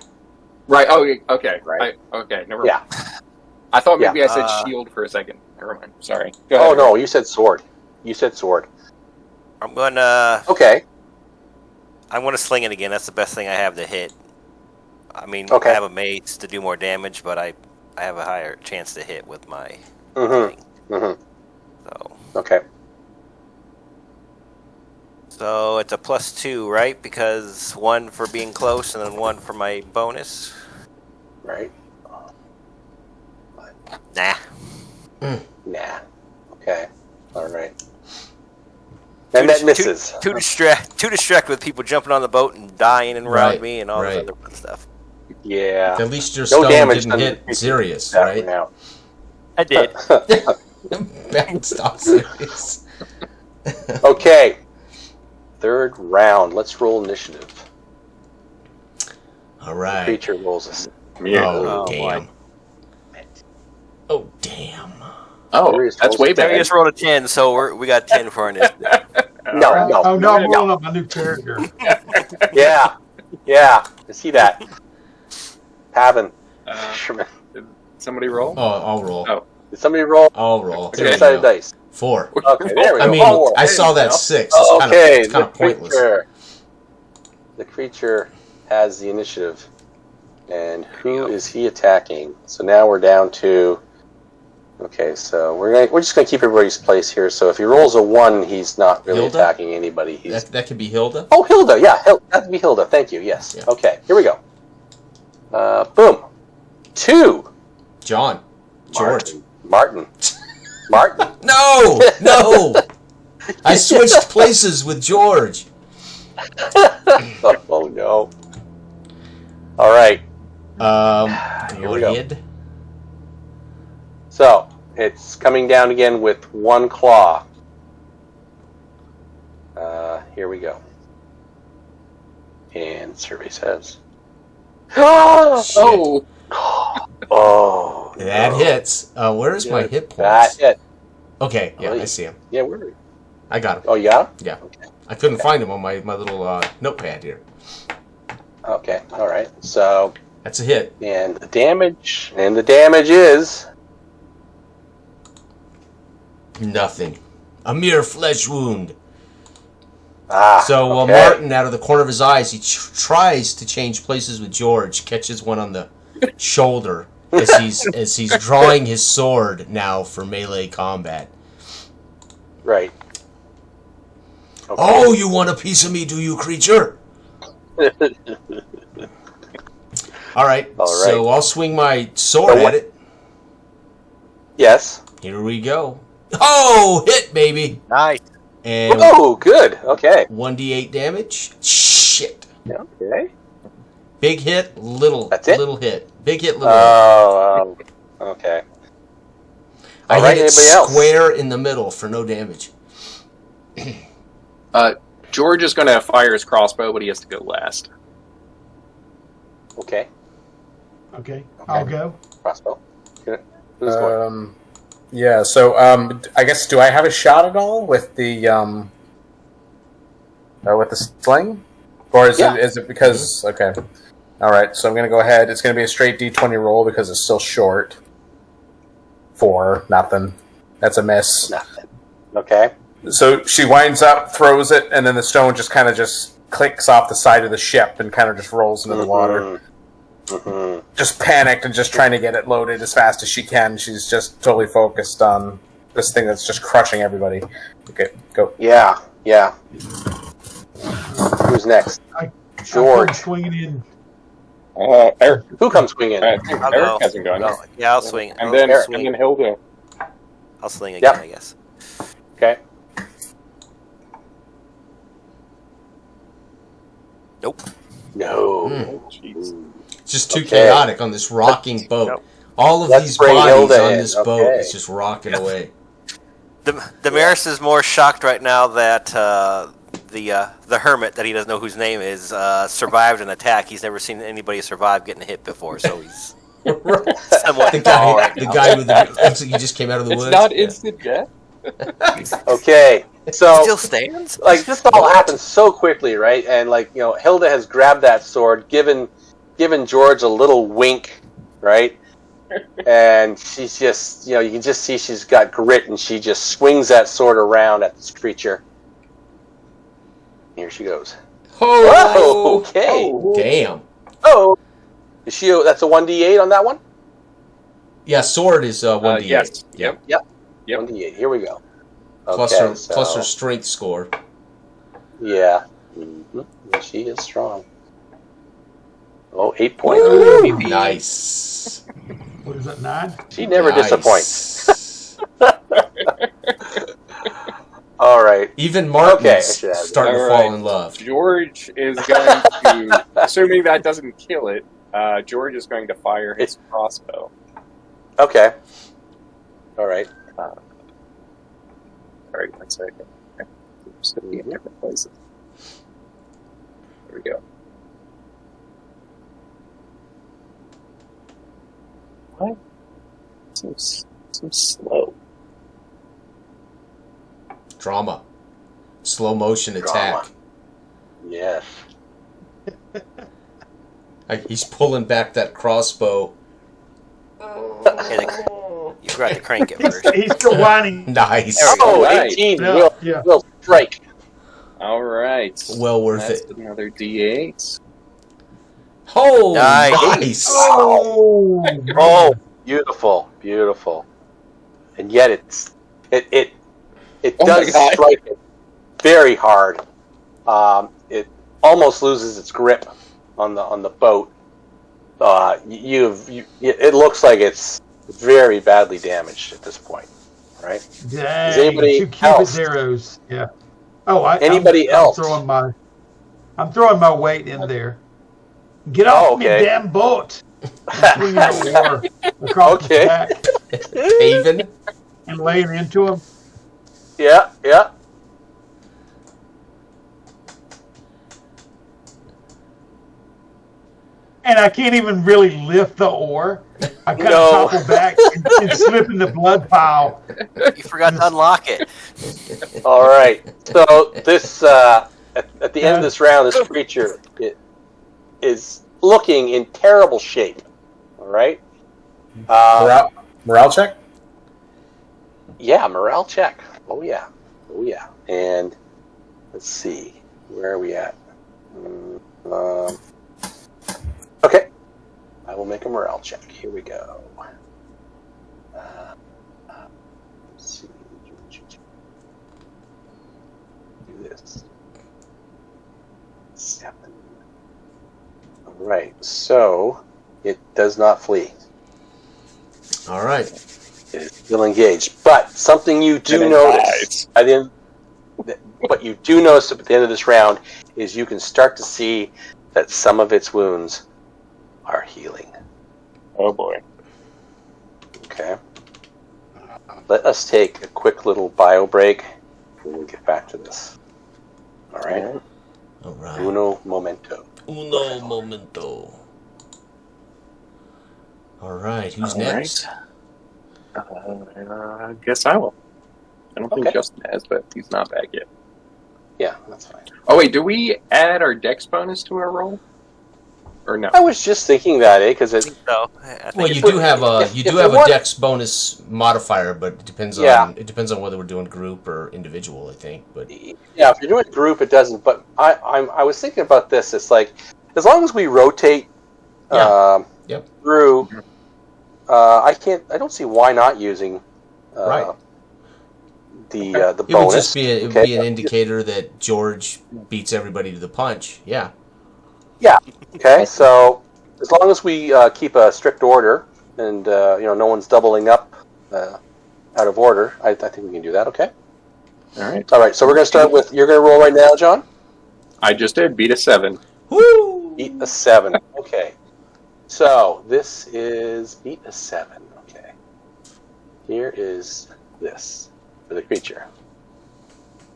Right. Oh, okay. Right. Okay. Never Yeah. mind. I thought maybe I said Yeah. shield for a second. Never mind. Sorry. Go ahead. Oh no, you said sword. You said sword. I'm gonna Okay. sling it again. That's the best thing I have to hit. I mean, Okay. I have a mace to do more damage, but I have a higher chance to hit with my Mm-hmm. thing. Mm-hmm. So Okay. it's a +2, right? Because 1 for being close and then 1 for my bonus. Right. Nah. Nah. Okay. All right. And that misses. Too distracted with people jumping on the boat and dying and around Right, me and all right. this other fun stuff. Yeah. At least your No stone damage didn't done hit to the Sirius, that right? Now. I did. Bounced off Sirius. Okay. Third round. Let's roll initiative. All right. Creature rolls us. Yeah. Oh, Oh, damn. Oh, damn. Oh, Serious that's rolls. way We better. just rolled a 10, so we got 10 for our initiative. No, no. Oh no, I'm no. rolling up my new character. Yeah. Yeah. I see that. Pavin. Uh, Did somebody roll? Oh, I'll roll. Oh. Did somebody roll? I'll roll. There you Two-sided go. dice. 4. Okay, there we go. I mean, Oh, I saw that 6. It's Okay, kind of pointless. The creature has the initiative. And who is he attacking? So now we're down to... Okay, so we're just gonna keep everybody's place here. So if he rolls a 1, he's not really Hilda? attacking anybody. He's... That could be Hilda. Oh, Hilda, yeah, that'd be Hilda. Thank you. Yes. Yeah. Okay, here we go. Boom. 2. John. George. Martin. No! No! I switched places with George. Oh no. All right. Here we go. Hid. So it's coming down again with 1 claw. Here we go. And survey says. Shit. Oh. That no. hits. Where's my hit That points? hit. Okay, yeah, Oh, I see him. Yeah, where are we? I got him. Oh, you got him? Yeah. Okay. I couldn't find him on my little notepad here. Okay. All right. So, That's a hit. and the damage is Nothing. A mere flesh wound. So okay. Martin, out of the corner of his eyes, he tries to change places with George. Catches one on the shoulder as he's drawing his sword now for melee combat. Right. Okay. Oh, you want a piece of me, do you, creature? All right. So I'll swing my sword at it. Yes. Here we go. Oh, hit, baby. Nice. And Oh, good. Okay. 1d8 damage. Shit. Okay. Big hit, little. That's it? Little hit. Big hit, little hit. Oh, okay. I All right, hit it anybody else? square in the middle for no damage. George is going to fire his crossbow, but he has to go last. Okay. Okay. I'll go. Crossbow. Who's going? Yeah. So, I guess do I have a shot at all with the sling, or is it because okay? All right. So I'm going to go ahead. It's going to be a straight D20 roll because it's still short. 4, nothing. That's a miss. Nothing. Okay. So she winds up, throws it, and then the stone just clicks off the side of the ship and kind of just rolls into the water. Mm-hmm. Just panicked and just trying to get it loaded as fast as she can. She's just totally focused on this thing that's just crushing everybody. Okay, go. Yeah. Who's next? George. I'm swinging in. Eric. Who comes swinging? I think Eric hasn't gone. No, yeah, I'll swing. And then Hilda. I'll swing again, I guess. Okay. Nope. No. It's just too chaotic on this rocking boat. Nope. All of these bring bodies Hilda on in. this boat is just rocking away. Damaris is more shocked right now that the hermit, that he doesn't know whose name is, survived an attack. He's never seen anybody survive getting hit before, so he's somewhat the guy with the he just came out of the woods. It's not instant death. Okay. So still stands. Like this all happens so quickly, right? And Hilda has grabbed that sword, given George a little wink, right? And she's just, you can just see she's got grit, and she just swings that sword around at this creature. Here she goes. Oh, okay. Oh, damn. Oh, is she? That's a 1d8 on that one. Yeah, sword is 1d8. Yes. Yep. 1d8. Here we go. Plus her strength score. Yeah. Mm-hmm. She is strong. Oh, 8 points. Ooh, nice. What is it, 9? She never disappoints. All right. Even Martin's starting to fall in love. George is going to, assuming that doesn't kill it, George is going to fire his crossbow. Okay. All right. All right, 1 second. Just going to be in different places. There we go. What? Seems slow. Drama. Slow motion attack. Yes. He's pulling back that crossbow. You forgot to crank it first. He's still whining. Nice. Oh, Right. 18. Yeah. Will strike. All right. Well worth That's it. another D8. Oh, Nice. nice. Oh, beautiful. And yet it does strike it very hard. It almost loses its grip on the boat. It looks like it's very badly damaged at this point, right? Dang, Is anybody 2 Cupid's else? arrows. Yeah. Oh, Anybody else? I'm throwing my weight in there. Get off me damn boat! I'm swinging the oar across the back Haven. and laying into him. Yeah. And I can't even really lift the oar. I kind of topple back and slip in the blood pile. You forgot to unlock it. All right. So this at the end of this round, this creature is looking in terrible shape. All right. Morale check. Yeah, morale check. Oh yeah. And let's see, where are we at? Okay. I will make a morale check. Here we go. Let's see. Do this. 7. All right. So it does not flee. All right. It is still engaged. But something you do notice at the end, what you do notice at the end of this round is you can start to see that some of its wounds are healing. Oh boy. Okay. Let us take a quick little bio break. when we get back to this. All right. All right. Uno momento. Uno momento. All right. Who's All next? I guess I will. I don't think Justin has, but he's not back yet. Yeah, that's fine. Oh wait, do we add our dex bonus to our roll, or no? I was just thinking that, because I think so. I think Well, you we're- do have a if dex bonus modifier, but it depends on whether we're doing group or individual. I think, but yeah, if you're doing group, it doesn't. But I was thinking about this. It's like as long as we rotate through, I don't see why not using right. the It bonus. would just be it would be an indicator that George beats everybody to the punch. Yeah. Yeah. Okay. So as long as we keep a strict order and no one's doubling up out of order, I think we can do that. Okay. All right. All right. So we're going to start with you're going to roll right now, John. I just did beat a 7. Woo! Beat a 7. Okay. So this is beat a 7. Okay. Here is this for the creature.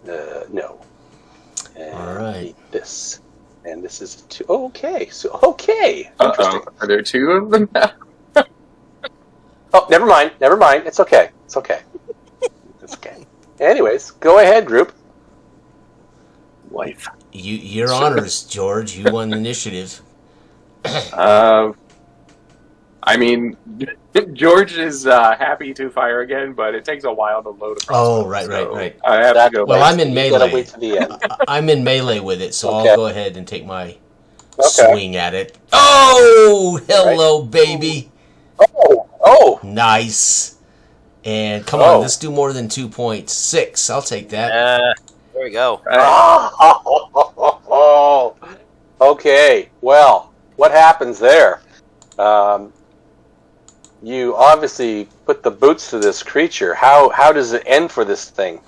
No. And All right. beat this. And this is 2. Okay. So interesting. Are there 2 of them now? Oh, never mind. It's okay. It's okay. Anyways, go ahead, group. Life. Your honors, George. You won the initiative. I mean, George is happy to fire again, but it takes a while to load a Oh, crossbow, right. I have to go. Well, back. I'm in You melee. gotta wait to the end. I'm in melee with it, so Okay. I'll go ahead and take my Okay. swing at it. Oh, hello, baby. Oh. Nice. And come Oh. on, let's do more than 2 points. 6. I'll take that. There we go. Oh. Okay. Well, what happens there? You obviously put the boots to this creature. How does it end for this thing?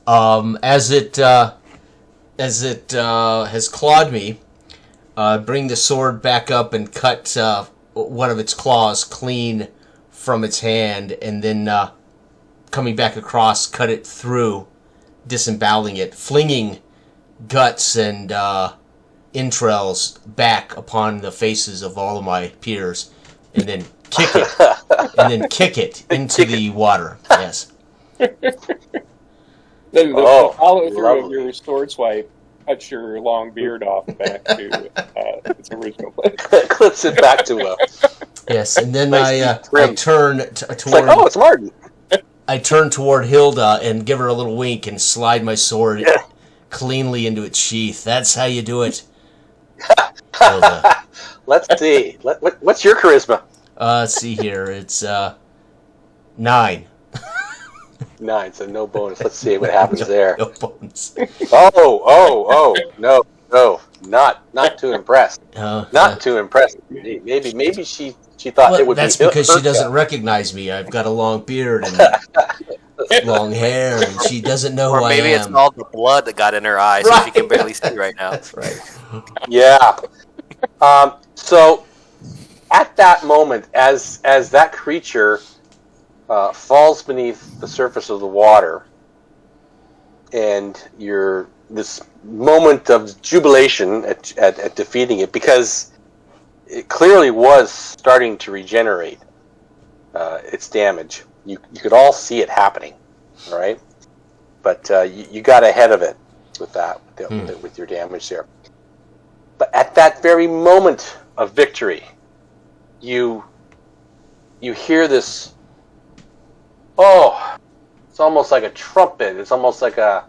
As it has clawed me, bring the sword back up and cut one of its claws clean from its hand, and then coming back across, cut it through, disemboweling it, flinging guts and entrails back upon the faces of all of my peers, and then kick it into the water. Yes. Then the follow through of lovely. your sword swipe cuts your long beard off back to its original place. Clips it back to Yes, and then Nice I trim. turn It's like, toward oh, it's Martin. I turn toward Hilda and give her a little wink and slide my sword cleanly into its sheath. That's how you do it, Hilda. Let's see. What's your charisma? Let's see here. It's 9. 9, so no bonus. Let's see what happens there. No bones. Oh, no, not too impressed. Not too impressed. Maybe she thought Well, it would that's be. because she her doesn't death. recognize me. I've got a long beard and long hair, and she doesn't know who Or maybe I it's am. all the blood that got in her eyes, so she can barely see right now. That's right. Yeah. So at that moment, as that creature falls beneath the surface of the water, and you're this moment of jubilation at defeating it, because it clearly was starting to regenerate its damage. You could all see it happening, all right? But you got ahead of it with that, with your damage there. But at that very moment of victory, you hear this. Oh, it's almost like a trumpet. It's almost like a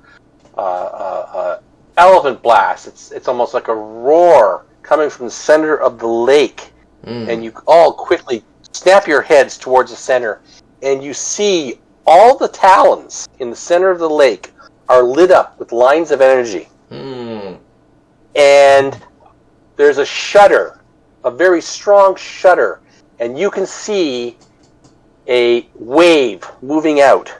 elephant blast. It's almost like a roar coming from the center of the lake, and you all quickly snap your heads towards the center, and you see all the talons in the center of the lake are lit up with lines of energy, and there's a shudder, a very strong shudder, and you can see a wave moving out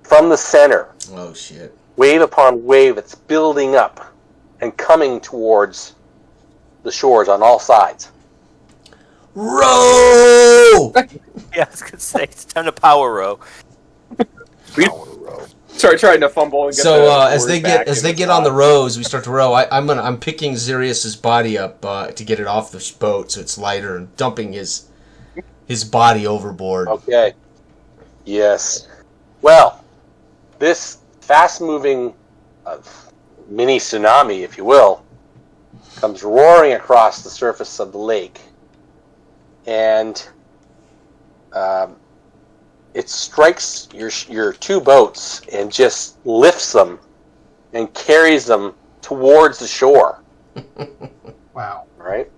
from the center. Oh, shit. Wave upon wave that's building up and coming towards the shores on all sides. Row! Yeah, I was going to say, it's time to power row. Power row. Sorry, trying to fumble. And get So the as they word get on the rows, we start to row. I'm picking Xerius's body up to get it off the boat so it's lighter, and dumping his body overboard. Okay. Yes. Well, this fast-moving mini tsunami, if you will, comes roaring across the surface of the lake, and it strikes your two boats and just lifts them and carries them towards the shore. Wow. Right?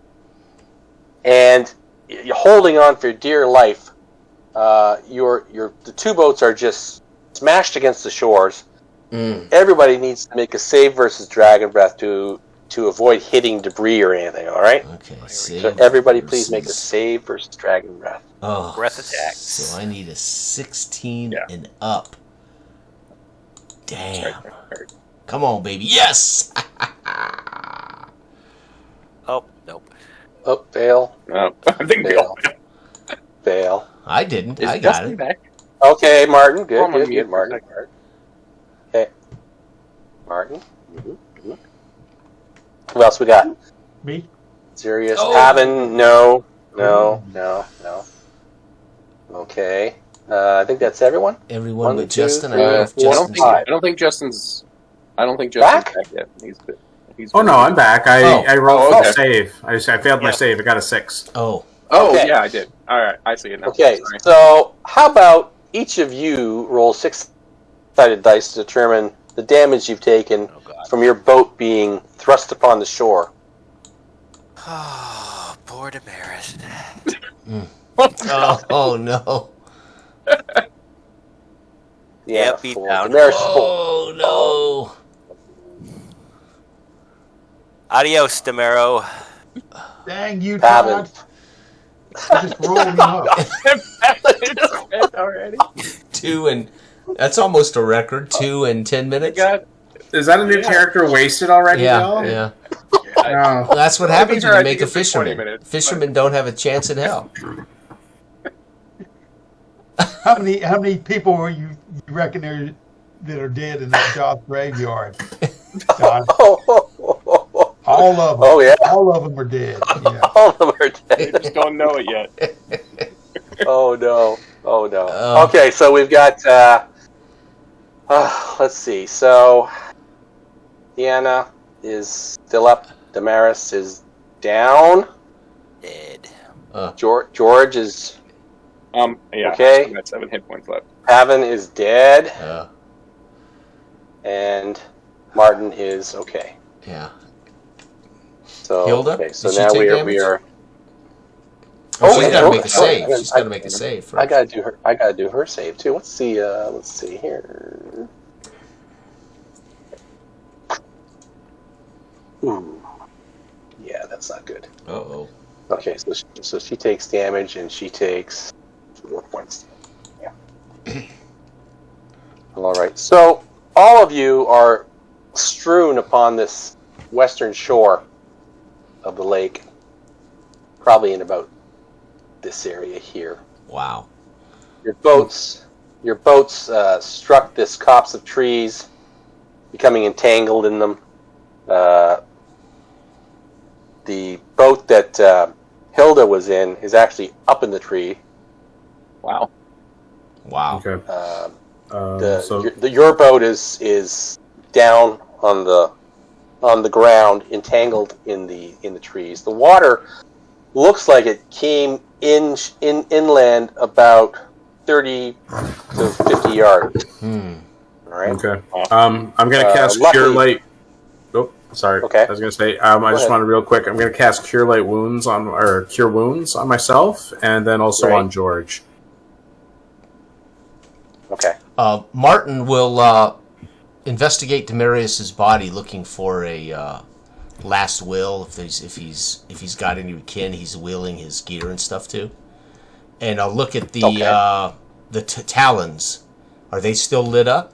And you're holding on for dear life. The two boats are just smashed against the shores. Everybody needs to make a save versus dragon breath to avoid hitting debris or anything. All right. Okay. So everybody, please make a save versus dragon breath. Oh, Breath attacks. So I need a 16 and up. Damn. Come on, baby. Yes. Oh, nope. Oh, fail. No, I think Fail. Fail. I didn't. Is I got Justin it. back? Okay, Martin. Good. I'm on Good. mute Good. for a Martin. Okay. Martin. Mm-hmm. Who else we got? Me? Sirius. Oh. Pavan. No. Okay. I think that's everyone. Everyone One, but two, Justin. I three, don't know if four, Justin's five. I don't think Justin's Back? back yet. He's Oh no, I'm back. I rolled Oh, for okay. the save. I failed my save. I got a 6. Oh. Oh, Okay. yeah, I did. All right, I see it now. Okay. Sorry. So how about each of you roll 6-sided dice to determine the damage you've taken Oh, God. from your boat being thrust upon the shore? Oh, poor Damaris. Oh no. Yeah, beat four. down. Damaris is four. Oh no. Adios, Demero. Dang you, Pavan. Todd. I just rolled him up. Already? 2 and that's almost a record. 2 and 10 minutes. Is that a new character wasted already? Yeah, Bill? yeah. No. Well, that's what happens when I you think make a it's been 20 fisherman. minutes, Fishermen don't have a chance in hell. How many people are you reckon there that are dead in that Joth graveyard? Todd? All of them. Oh, yeah. All of them are dead. Yeah. All of them are They dead. just don't know it yet. Oh no. Oh. Okay, so we've got let's see. So Deanna is still up. Damaris is down. Dead. George is Yeah. Okay. I've got 7 hit points left. Pavan is dead. Yeah. And Martin is okay. Yeah. So Hilda? okay, so Did she now take we damage? are Oh, yeah, she's got to make a oh, save. I- She's got to make a save first. I gotta do her save too. Let's see here. Ooh. Yeah, that's not good. Uh-oh. Okay, so she takes damage and she takes 4 points. Yeah. All right. So all of you are strewn upon this western shore of the lake, probably in about this area here. Wow. Your boats struck this copse of trees, becoming entangled in them. The boat that Hilda was in is actually up in the tree. Wow. Wow. Okay. Your boat is down on the ground, entangled in the trees. The water looks like it came inland about 30 to 50 yards. Hmm. All right. Okay. I'm gonna cast luckily- Cure Light. Oh, sorry. Okay. I was gonna say. I just ahead. wanted real quick. I'm gonna cast Cure Wounds on myself, and then also Right. on George. Okay. Martin will investigate Demarius's body, looking for a last will. If he's got any kin, he's willing his gear and stuff too. And I'll look at the talons. Are they still lit up?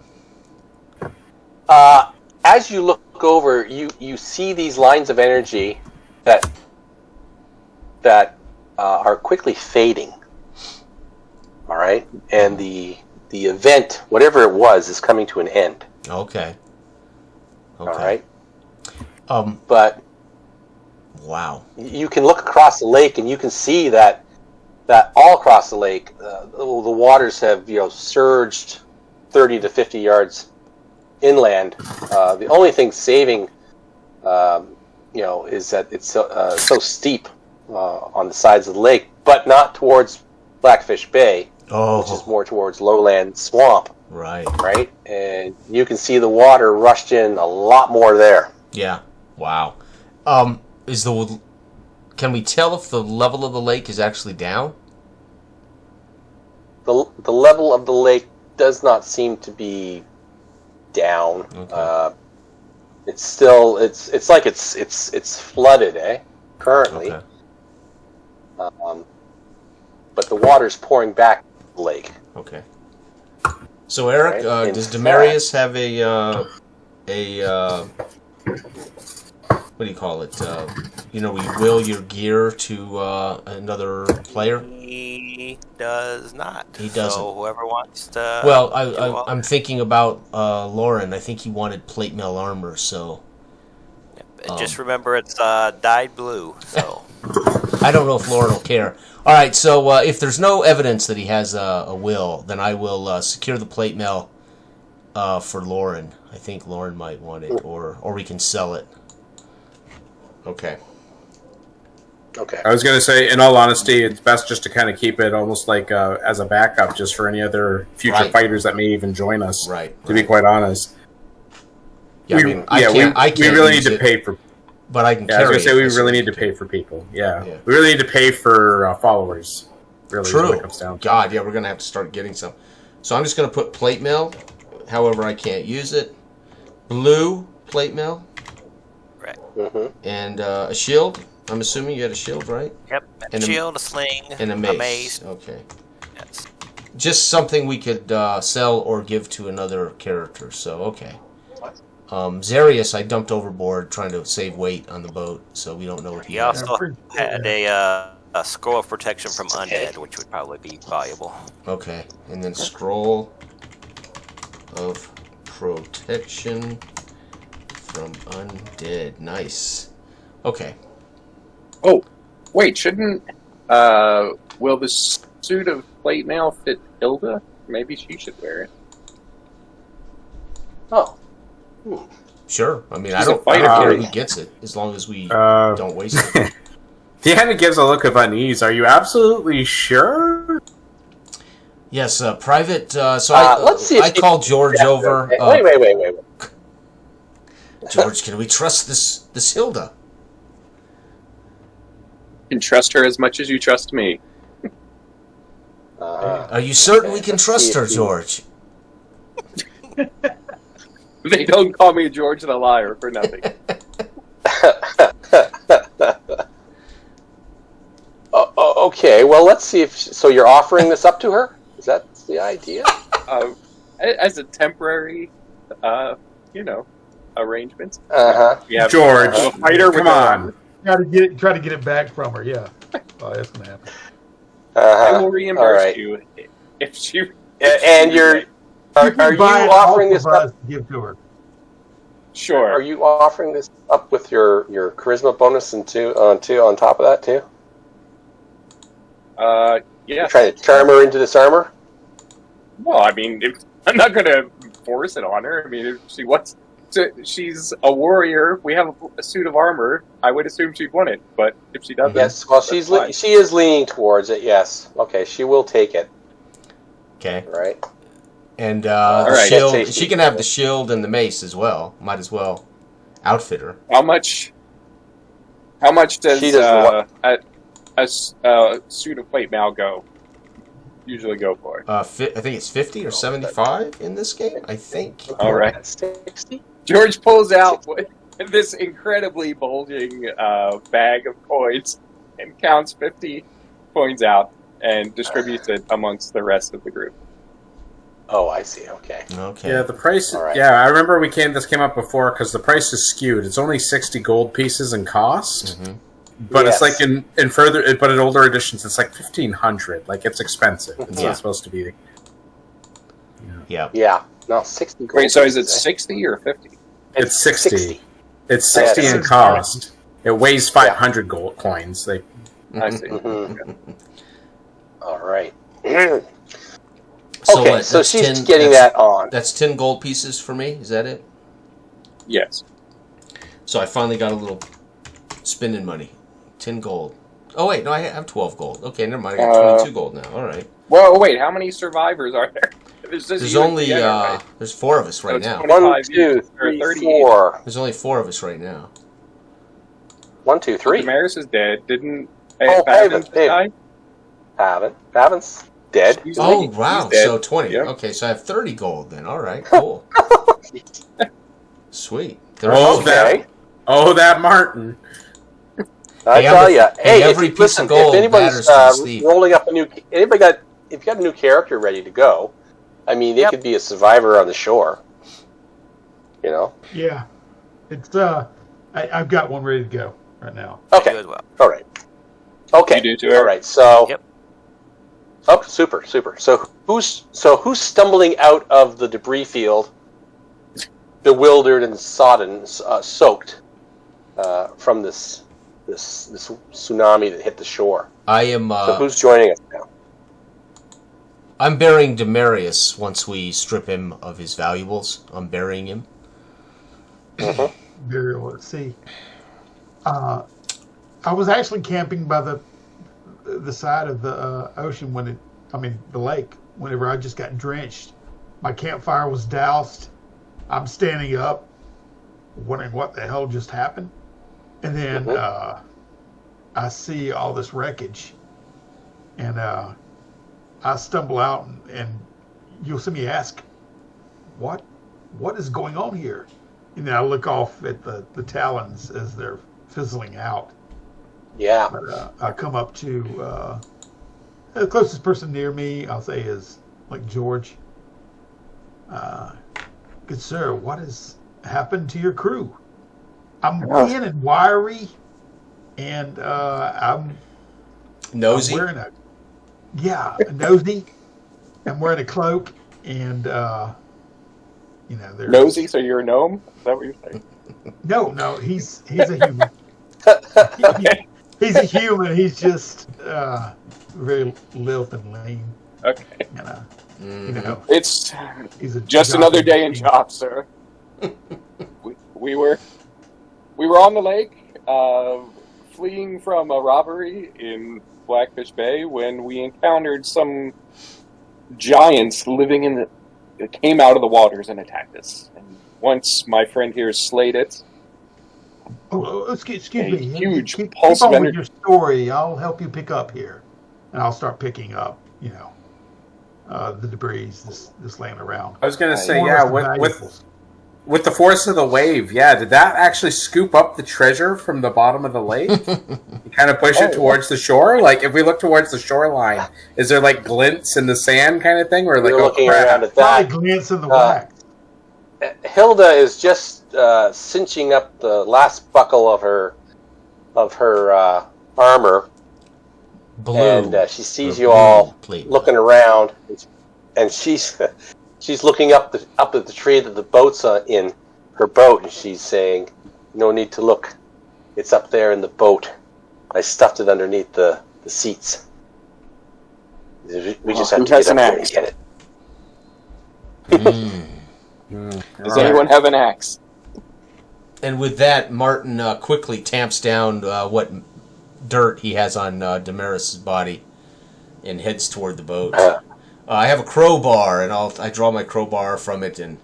As you look over, you see these lines of energy that are quickly fading. All right, and the the event, whatever it was, is coming to an end. Okay. All right. Um. But Wow. you can look across the lake and you can see that all across the lake, the waters have surged 30 to 50 yards inland. The only thing saving, is that it's so steep on the sides of the lake, but not towards Blackfish Bay, which is more towards lowland swamp. Right. Right, and you can see the water rushed in a lot more there. Yeah. Wow. Can we tell if the level of the lake is actually down? The level of the lake does not seem to be down. Okay. It's still it's like it's flooded, currently. Okay. But the water's pouring back the lake. Okay. So Eric, Right. does Demarius have a what do you call it? We will your gear to another player. He does not. He doesn't. So whoever wants to. Well, I'm thinking about Lauren. I think he wanted plate mail armor. So Just remember, it's dyed blue. So I don't know if Lauren will care. All right. So if there's no evidence that he has a will, then I will secure the plate mail for Lauren. I think Lauren might want it, or we can sell it. Okay. Okay. I was going to say, in all honesty, it's best just to kind of keep it almost like as a backup, just for any other future fighters that may even join us. Right. To be quite honest. Yeah, I can't we really need use to pay for. But I can. Yeah, I was going to say we it. really need to pay for people. Yeah. We really need to pay for followers. Really, True. is what it comes down to. God, yeah, we're going to have to start getting some. So I'm just going to put plate mail. However, I can't use it. Blue plate mail. right. Mm-hmm. And a shield. I'm assuming you had a shield, right? Yep. And A shield, a sling, And a mace. a Okay. Yes. Just something we could sell or give to another character. So, okay. Zarius, I dumped overboard trying to save weight on the boat, so we don't know what he He has. also had a scroll of protection from undead, which would probably be valuable. Okay. And then scroll of protection from undead. Nice. Okay. Oh, wait, shouldn't will the suit of plate mail fit Hilda? Maybe she should wear it. Oh. Sure. I mean, She's I don't a fighter, care period. who gets it, as long as we don't waste it. He kind of gives a look of unease. Are you absolutely sure? Yes, Private. So let's see if I called George over. Wait. George, can we trust this Hilda? You can trust her as much as you trust me. Are you certain we can let's trust see her, if we- George? They don't call me George the Liar for nothing. Okay, well, let's see if... So you're offering this up to her? Is that the idea? As a temporary, arrangement. Uh-huh. Yeah, George, a fighter with come on. Try to get it back from her. Yeah. Oh, that's gonna happen. I will reimburse All right. you if you. And you're... Are you Buy it offering off this of us up? to give to her? Sure. Are you offering this up with your charisma bonus and on top of that too? Yeah. You're trying to charm her into this armor? Well, I mean, I'm not going to force it on her. I mean, if she wants to, she's a warrior. We have a suit of armor. I would assume she'd want it, but if she doesn't, Yes. Well, that's fine. she is leaning towards it. Yes. Okay. She will take it. Okay. Right. And the right. shield. Let's say She can have the shield and the mace as well. Might as well outfit her. How much does She does a suit of plate mail usually go for? I think it's 50 or 75 in this game. I think. All right. 60. George pulls out this incredibly bulging bag of coins and counts 50 coins out and distributes it amongst the rest of the group. Oh, I see. Okay. Okay. Yeah, the price. All right. Yeah, I remember this came up before because the price is skewed. It's only 60 gold pieces in cost, but Yes. it's like in further, but in older editions, it's like 1,500. Like it's expensive. It's not supposed to be. Yeah. Yeah. No, 60 gold. Wait, so is it pieces, 60 or 50? It's 60. 60. It's 60 Yeah, in cost. It weighs 500 gold coins. I see. Mm-hmm. All right. So okay, what, so that's she's 10 getting that's- that on. That's 10 gold pieces for me. Is that it? Yes. So I finally got a little spending money. 10 gold. Oh, wait. No, I have 12 gold. Okay, never mind. I got 22 gold now. All right. Well, wait. How many survivors are there? There's only, right? there's 4 of us right it's now. 25 1, 2, each, or 3, 30 4. There's only 4 of us right now. 1, 2, 3. Damaris is dead. Didn't Pavan die? Pavan's dead. She's Oh, late. wow. She's dead. So 20. Yep. Okay, so I have 30 gold then. All right, cool. Sweet. Okay. That Martin. I tell you, hey, every if, piece of listen, gold if anybody's matters to the thief. rolling up if you got a new character ready to go, I mean, they could be a survivor on the shore. You know? Yeah. It's I've got one ready to go right now. Okay. Good, well. All right. Okay. You do too, Eric? All right. So. Yep. Oh, super. So who's stumbling out of the debris field, bewildered and sodden, soaked from this tsunami that hit the shore? I am. So who's joining us now? I'm burying Demarius once we strip him of his valuables. I'm burying him. Burial. Let's see. I was actually camping by the side of the ocean the lake. Whenever I just got drenched, my campfire was doused. I'm standing up, wondering what the hell just happened, and then I see all this wreckage, and I stumble out, and you'll see me ask, what is going on here? And then I look off at the talons as they're fizzling out. Yeah. But I come up to the closest person near me, I'll say, is like George. Good sir, what has happened to your crew? I'm thin and wiry, and I'm Nosy. I'm wearing nosy. I'm wearing a cloak, and there's Nosy, so you're a gnome? Is that what you're saying? No, he's a human. He's a human. He's just very lithe and lean. Okay. And, It's he's just another day in Joth, sir. we were on the lake, fleeing from a robbery in Blackfish Bay when we encountered some giants living that came out of the waters and attacked us. And once my friend here slayed it, Excuse me. huge Keep pulse on of with energy. your story. I'll help you pick up here, and I'll start picking up. The debris this laying around. I was going to say, More yeah, or less the with valuables. with the force of the wave, yeah, did that actually scoop up the treasure from the bottom of the lake? You kind of push it towards the shore? Like, if we look towards the shoreline, is there, like, glints in the sand kind of thing? Or, like, You're looking crap. around at Probably that. glance in the wax. Hilda is just cinching up the last buckle of her armor, Blue. and she sees Or you blue, all please. looking around, and she's looking up at the tree that the boat's in, her boat, and she's saying, "No need to look. It's up there in the boat. I stuffed it underneath the seats. We just have to get up there and get it." Does anyone have an axe? And with that, Martin quickly tamps down what dirt he has on Damaris' body and heads toward the boat. I have a crowbar, and I draw my crowbar from it and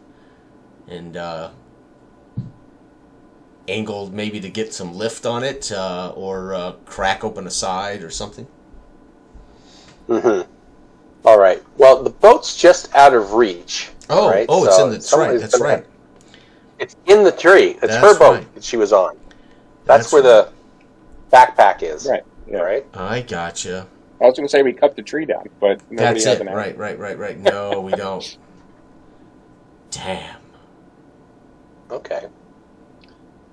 angled maybe to get some lift on it, or crack open a side or something. Mm-hmm. All right. Well, the boat's just out of reach. Oh, right? it's So in the. That's right. somebody's That's gonna- right. It's in the tree. It's That's her boat right. that she was on. That's That's where the backpack is. Right. Yeah. Right. I gotcha. I was going to say we cut the tree down, but nobody That's has it. an axe. Right. No, we don't. Damn. Okay.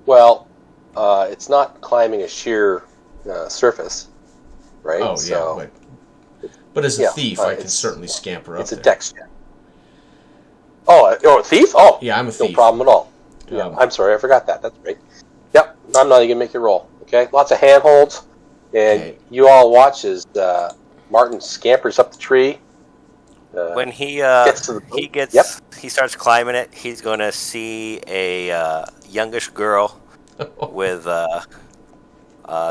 Well, it's not climbing a sheer surface, right? Oh, So yeah. But as a yeah, thief, I can it's- certainly scamper up it's a there. dex check. You're a thief? Oh, Yeah, I'm a no thief. problem at all. Yeah, I'm sorry, I forgot that. That's great. Yep, I'm not even gonna make you roll. Okay, lots of handholds, and you all watch as Martin scampers up the tree. When he Gets to the boat. he starts climbing it, he's going to see a youngish girl with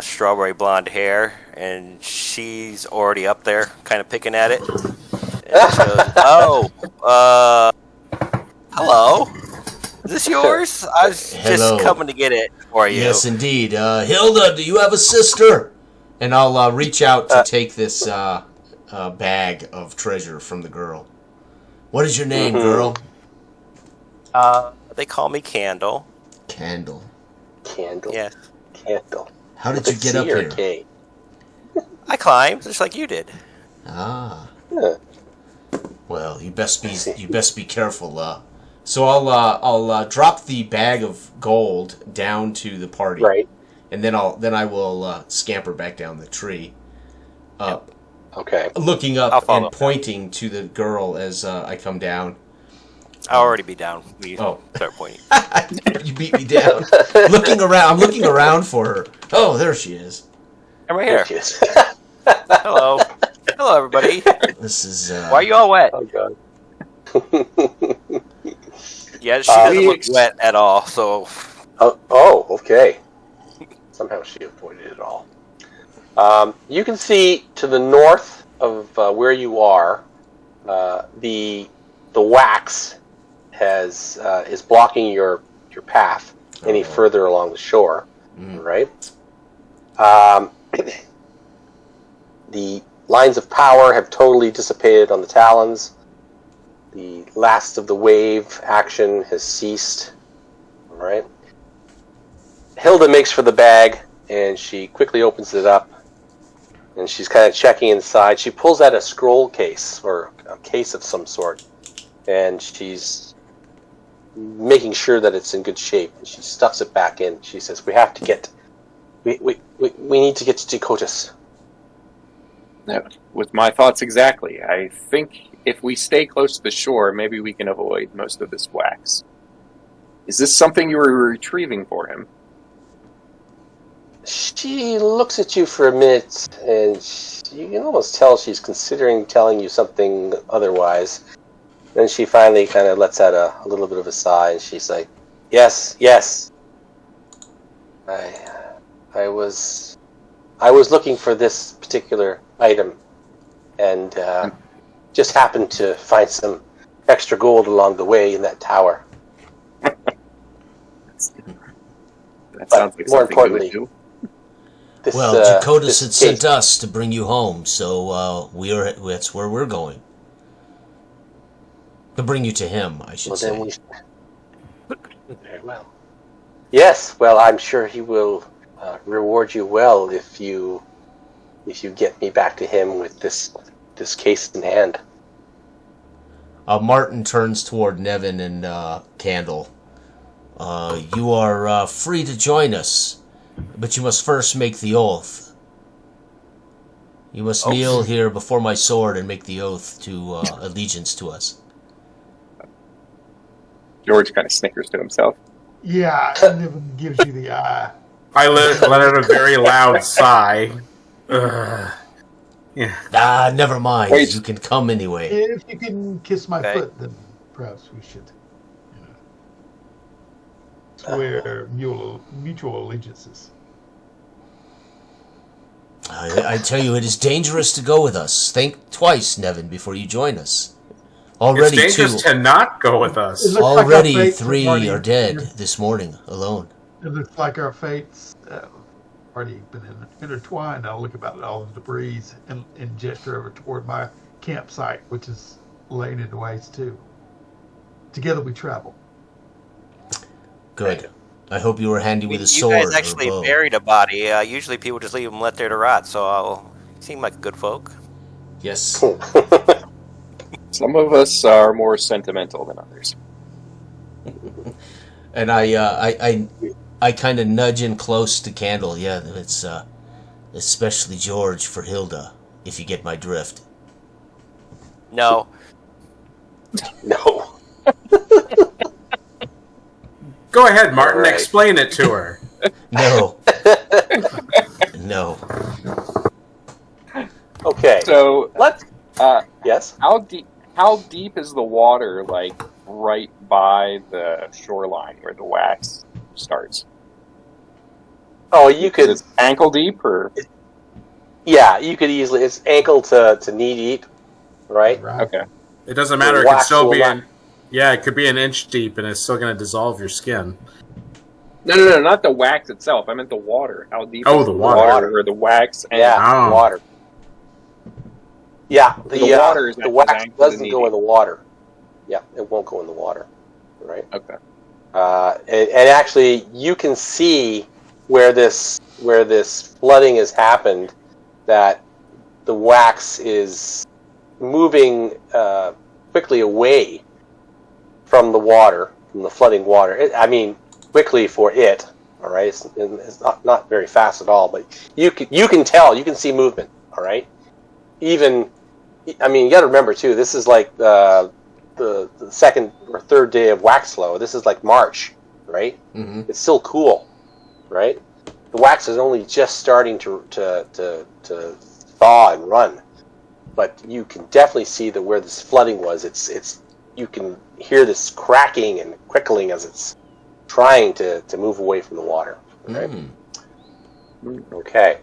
strawberry blonde hair, and she's already up there, kind of picking at it. And she goes, "Oh, hello. Is this yours? I was just coming to get it for you." Yes, indeed. Hilda, do you have a sister? And I'll reach out to take this bag of treasure from the girl. What is your name, girl? They call me Candle. Candle. Candle. Yes. Candle. How did you get up here? K? I climbed just like you did. Ah. Yeah. Well, you best be careful. So I'll drop the bag of gold down to the party. Right. And then I will scamper back down the tree. Okay. Looking up and pointing to the girl as I come down. I'll already be down. We start pointing. You beat me down. I'm looking around for her. Oh, there she is. I'm right here. Hello. Hello, everybody. This is. Why are you all wet? Oh God. Yeah, she doesn't look wet at all. So. Oh, okay. Somehow she avoided it all. You can see to the north of where you are, the wax is blocking your path any further along the shore. Right. The lines of power have totally dissipated on the Talons. The last of the wave action has ceased. All right. Hilda makes for the bag, and she quickly opens it up, and she's kind of checking inside. She pulls out a scroll case, or a case of some sort, and she's making sure that it's in good shape. And she stuffs it back in. She says, we need to get to Dakotas. That was my thoughts exactly. I think if we stay close to the shore, maybe we can avoid most of this wax. Is this something you were retrieving for him? She looks at you for a minute, and you can almost tell she's considering telling you something otherwise. Then she finally kind of lets out a little bit of a sigh, and she's like, yes. I was looking for this particular item, and just happened to find some extra gold along the way in that tower. That sounds like more something importantly, you would do. Dakotas had sent us to bring you home, so that's where we're going. To bring you to him, I should say. Very well. Yes, well, I'm sure he will reward you well if you get me back to him with this case in hand. Martin turns toward Nevin and Candle. You are free to join us, but you must first make the oath. You must kneel here before my sword and make the oath to allegiance to us. George kind of snickers to himself. Yeah, Nevin gives you the eye. I let out a very loud sigh. Yeah. Never mind. Wait. You can come anyway. If you can kiss my foot, then perhaps we should swear mutual allegiances. I tell you, it is dangerous to go with us. Think twice, Nevin, before you join us. Already it's dangerous to not go with us. Already like 3 are dead this morning alone. It looks like our fates already been intertwined. I'll look about all the debris and gesture over toward my campsite, which is laying in waste too. Together we travel. Good. I hope you were handy with a sword. You guys actually buried a body. Usually people just leave them let there to rot, so you seem like good folk. Yes. Some of us are more sentimental than others. And I kind of nudge in close to Candle. Yeah, it's especially George for Hilda, if you get my drift. No. No. Go ahead, Martin. Right. Explain it to her. No. No. Okay. So Let's. Yes. how deep is the water, like right by the shoreline where the wax starts? Oh, you Is could. it ankle deep or? Yeah, you could easily. It's ankle to knee deep, right? Right. Okay. It doesn't matter. It The could wax still will be not- in. Yeah, it could be an inch deep, and it's still going to dissolve your skin. No, not the wax itself. I meant the water. How deep Oh, is the the water. water or the wax? And Yeah, Oh. water. Yeah, The water is the at wax his ankle to doesn't knee go in deep. the water. Yeah, it won't go in the water, right? Okay. And actually, you can see where this flooding has happened. That the wax is moving quickly away from the water, from the flooding water. Quickly for it. All right, it's not very fast at all, but you can tell, you can see movement. All right, you got to remember too. This is like the second or third day of wax flow. This is like March, right? Mm-hmm. It's still cool, right? The wax is only just starting to thaw and run, but you can definitely see that where this flooding was. It's you can hear this cracking and crickling as it's trying to move away from the water. Right? Okay,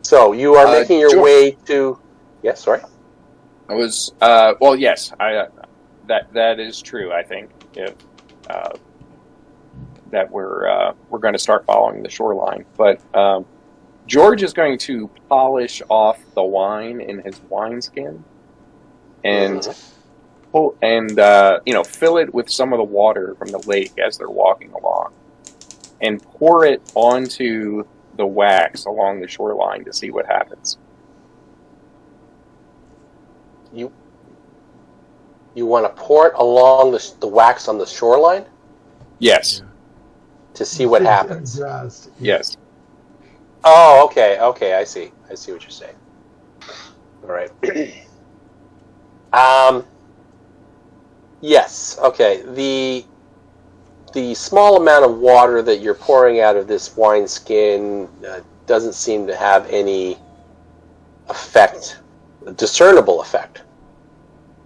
so you are making your George. way to. Yes, sorry. I was yes, that is true. I think that we're going to start following the shoreline, but George is going to polish off the wine in his wineskin and fill it with some of the water from the lake as they're walking along, and pour it onto the wax along the shoreline to see what happens. You want to pour it along the wax on the shoreline Yes. to see what happens. Energized. Yes. Oh, okay. I see what you're saying. All right. Yes. Okay. The small amount of water that you're pouring out of this wineskin doesn't seem to have any effect, discernible effect,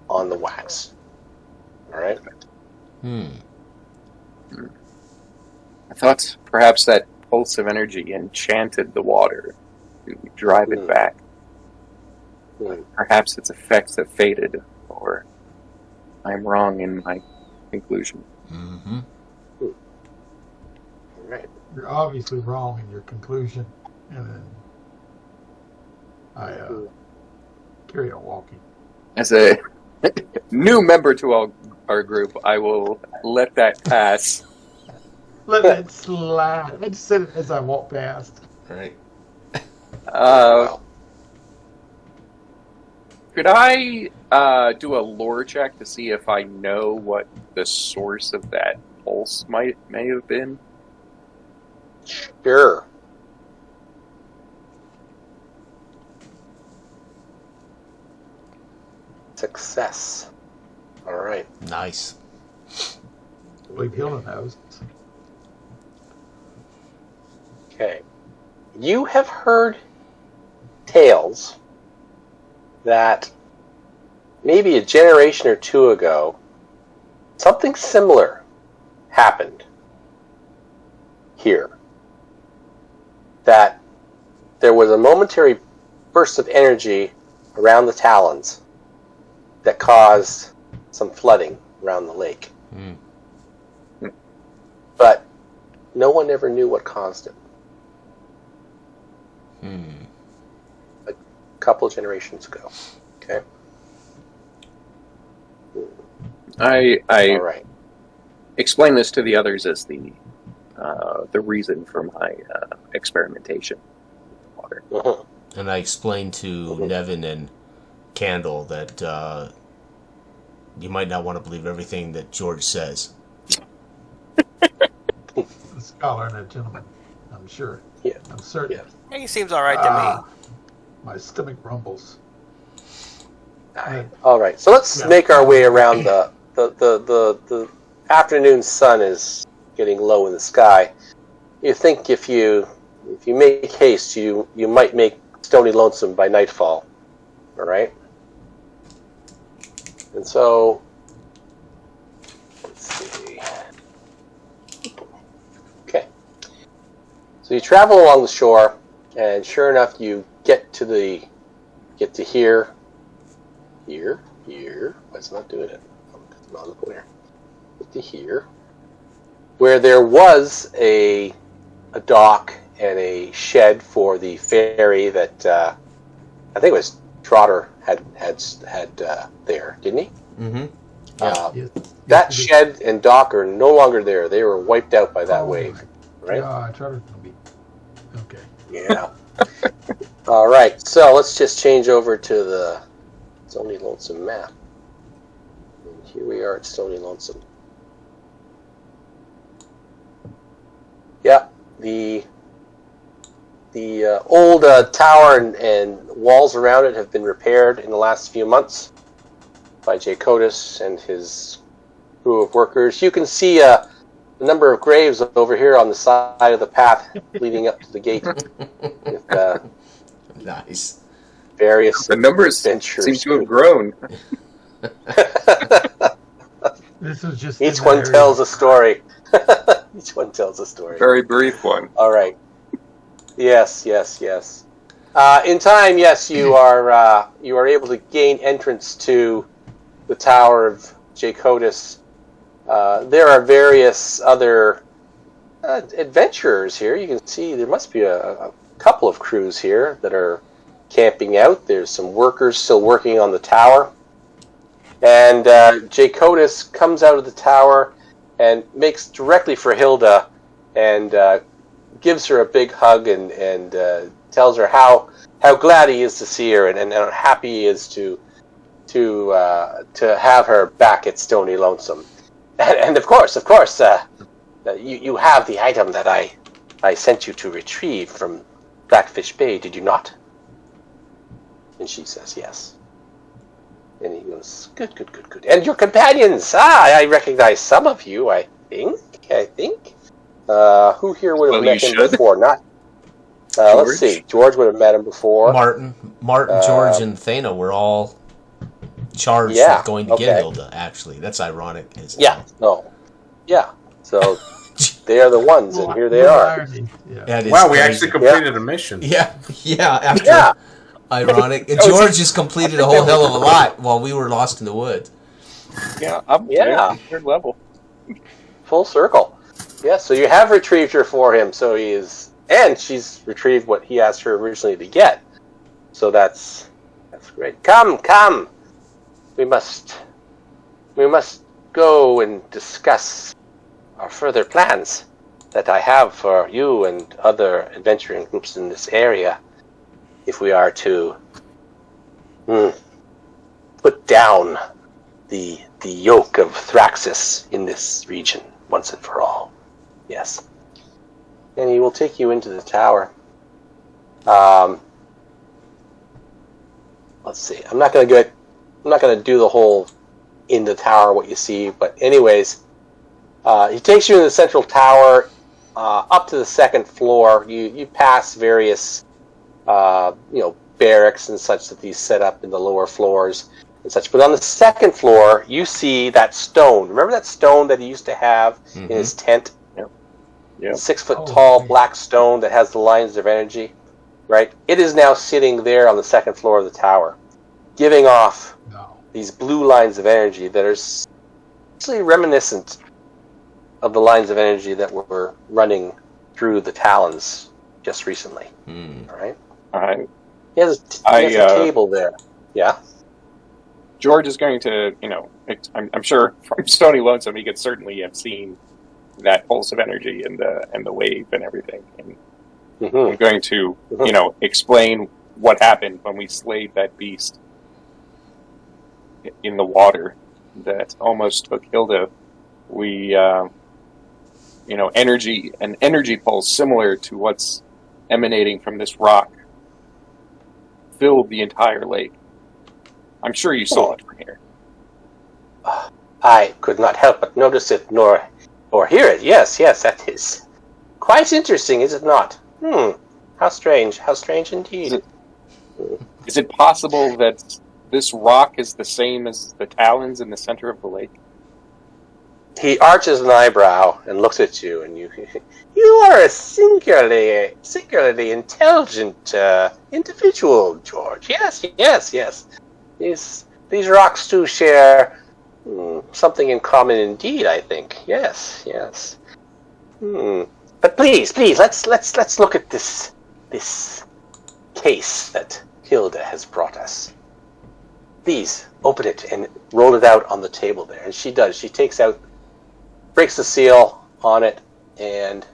on the wax. All right. I thought perhaps that pulse of energy enchanted the water to drive it back. Perhaps its effects have faded, or I'm wrong in my conclusion. Mm-hmm. All right. You're obviously wrong in your conclusion, and then I carry on walking. As a new member to our group, I will let that pass. Let that slide. I just said it as I walk past. Right. Could I do a lore check to see if I know what the source of that pulse may have been? Sure. Success. All right. Nice. I believe Hilda knows. Okay. You have heard tales that maybe a generation or two ago, something similar happened here. That there was a momentary burst of energy around the talons that caused some flooding around the lake. But no one ever knew what caused it. A couple of generations ago. Okay. I All right. explain this to the others as the reason for my experimentation with water. And I explained to Nevin and Candle that you might not want to believe everything that George says. A scholar and a gentleman, I'm sure. Yeah. I'm certain. Yeah. Yeah, he seems all right to me. My stomach rumbles. All right. So let's make our way around the afternoon sun is getting low in the sky. You think if you make haste, you might make Stony Lonesome by nightfall. All right? And so, let's see. Okay. So you travel along the shore, and sure enough, you get to here. Why it's not doing it? It's not looking there. Get to here, where there was a dock and a shed for the ferry that I think it was Trotter had there, didn't he? Mm-hmm. That shed and dock are no longer there. They were wiped out by that wave, right? Yeah, Trotter's gonna be okay. Yeah. All right. So let's just change over to the Stony Lonesome map. And here we are at Stony Lonesome. Yeah, the old tower and walls around it have been repaired in the last few months by Jacotus and his crew of workers. You can see a number of graves over here on the side of the path leading up to the gate. With, Nice. Various The numbers adventures. seem to have grown. This is just Each one tells a story. Each one tells a story. Very brief one. All right. Yes. In time, yes, you are able to gain entrance to the Tower of Jacotus. There are various other adventurers here. You can see there must be a couple of crews here that are camping out. There's some workers still working on the tower. And Jacotus comes out of the tower and makes directly for Hilda and gives her a big hug and tells her how glad he is to see her and how happy he is to have her back at Stony Lonesome. And of course, you have the item that I sent you to retrieve from Blackfish Bay, did you not? And she says yes. And he goes, good. And your companions, I recognize some of you, I think. Who here would have met him before? Not. Let's see. George would have met him before. Martin, George, and Thana were all charged with going to get Hilda, actually. That's ironic. Yeah. So they are the ones, and here they are. Wow, we actually completed a mission. Yeah. After ironic. And George just completed a whole hell of a lot while we were lost in the woods. Yeah, up third level. Full circle. Yeah, so you have retrieved her for him, so and she's retrieved what he asked her originally to get. So that's great. Come. We must go and discuss our further plans that I have for you and other adventuring groups in this area. If we are to put down the yoke of Thraxis in this region once and for all. Yes. And he will take you into the tower. Let's see. I'm not going to do the whole in the tower what you see, but anyways, he takes you in the central tower up to the second floor. You pass various barracks and such that these set up in the lower floors and such. But on the second floor, you see that stone. Remember that stone that he used to have in his tent? Yeah. 6 foot tall black stone that has the lines of energy, right? It is now sitting there on the second floor of the tower, giving off these blue lines of energy that are actually reminiscent of the lines of energy that were running through the Talons just recently. All right. He has a table there. Yeah. George is going to, I'm sure from Stony Lonesome he could certainly have seen that pulse of energy and the wave and everything. And I'm going to, explain what happened when we slayed that beast in the water that almost took Hilda. We, an energy pulse similar to what's emanating from this rock filled the entire lake. I'm sure you saw it from here. I could not help but notice it, nor Or hear it. Yes, that is quite interesting, is it not? How strange indeed. Is it possible that this rock is the same as the talons in the center of the lake? He arches an eyebrow and looks at you, and you are a singularly intelligent individual, George. Yes. These rocks do share something in common indeed, I think. Yes. But please, let's look at this case that Hilda has brought us. Please open it and roll it out on the table there. And she does. She breaks the seal on it, and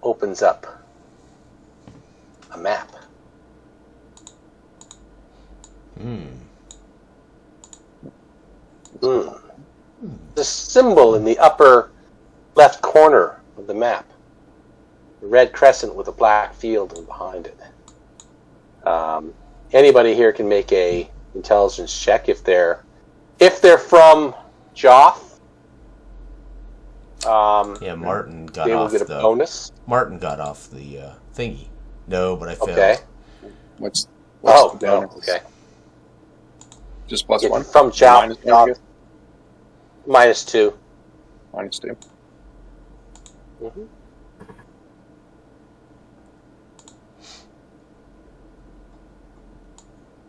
opens up a map. The symbol in the upper left corner of the map, a red crescent with a black field behind it. Anybody here can make a intelligence check if they're from Joth. Martin got they will off get a bonus. Martin got off the thingy. No, but I failed. Okay. What's the bonus? Okay. Just plus one? From Joth. -2. -2. Mm-hmm.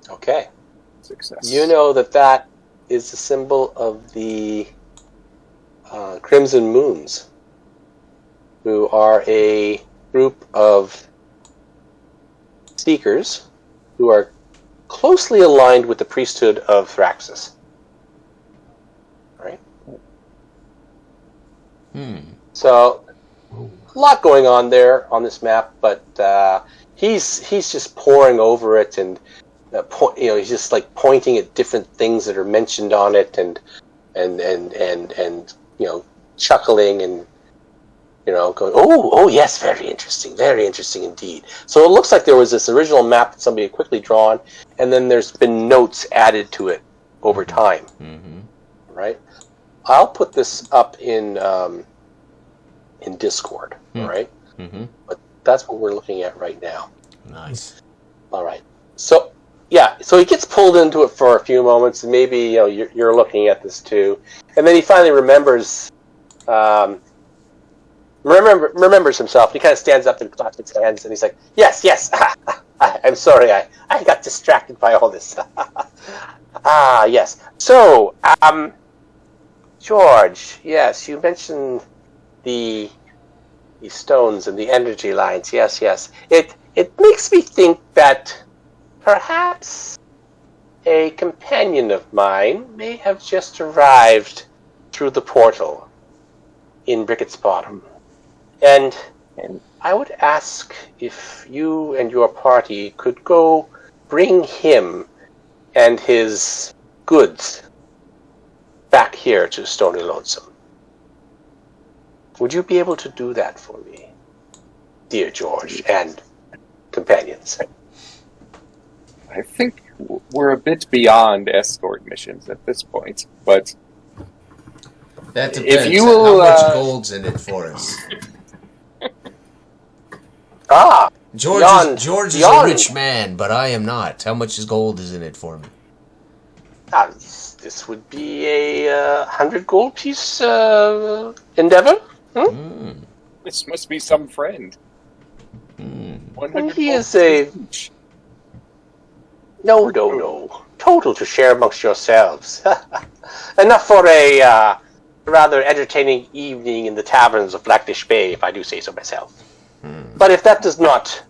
Okay. Success. You know that is the symbol of the Crimson Moons, who are a group of seekers who are closely aligned with the priesthood of Thraxus. Right? So, a lot going on there on this map, but he's just poring over it, and he's just like pointing at different things that are mentioned on it, and chuckling and going, oh yes, very interesting indeed. So it looks like there was this original map that somebody had quickly drawn, and then there's been notes added to it over time. Right? I'll put this up in Discord. Right? But that's what we're looking at right now. Nice. All right. So he gets pulled into it for a few moments, and maybe you're looking at this too, and then he finally remembers himself. He kind of stands up and claps his hands, and he's like, "Yes, I'm sorry, I got distracted by all this." Yes. So, George, yes, you mentioned the stones and the energy lines. Yes. It makes me think that perhaps a companion of mine may have just arrived through the portal in Brickett's Bottom. And I would ask if you and your party could go bring him and his goods back here to Stony Lonesome. Would you be able to do that for me, dear George and companions? I think we're a bit beyond escort missions at this point, but that depends. If you will, how much gold's in it for us? George is a rich man, but I am not. How much gold is in it for me? This would be a 100 gold piece endeavor. This must be some friend. 100 he is a... No. Total to share amongst yourselves. Enough for a rather entertaining evening in the taverns of Blackfish Bay, if I do say so myself. But if that does not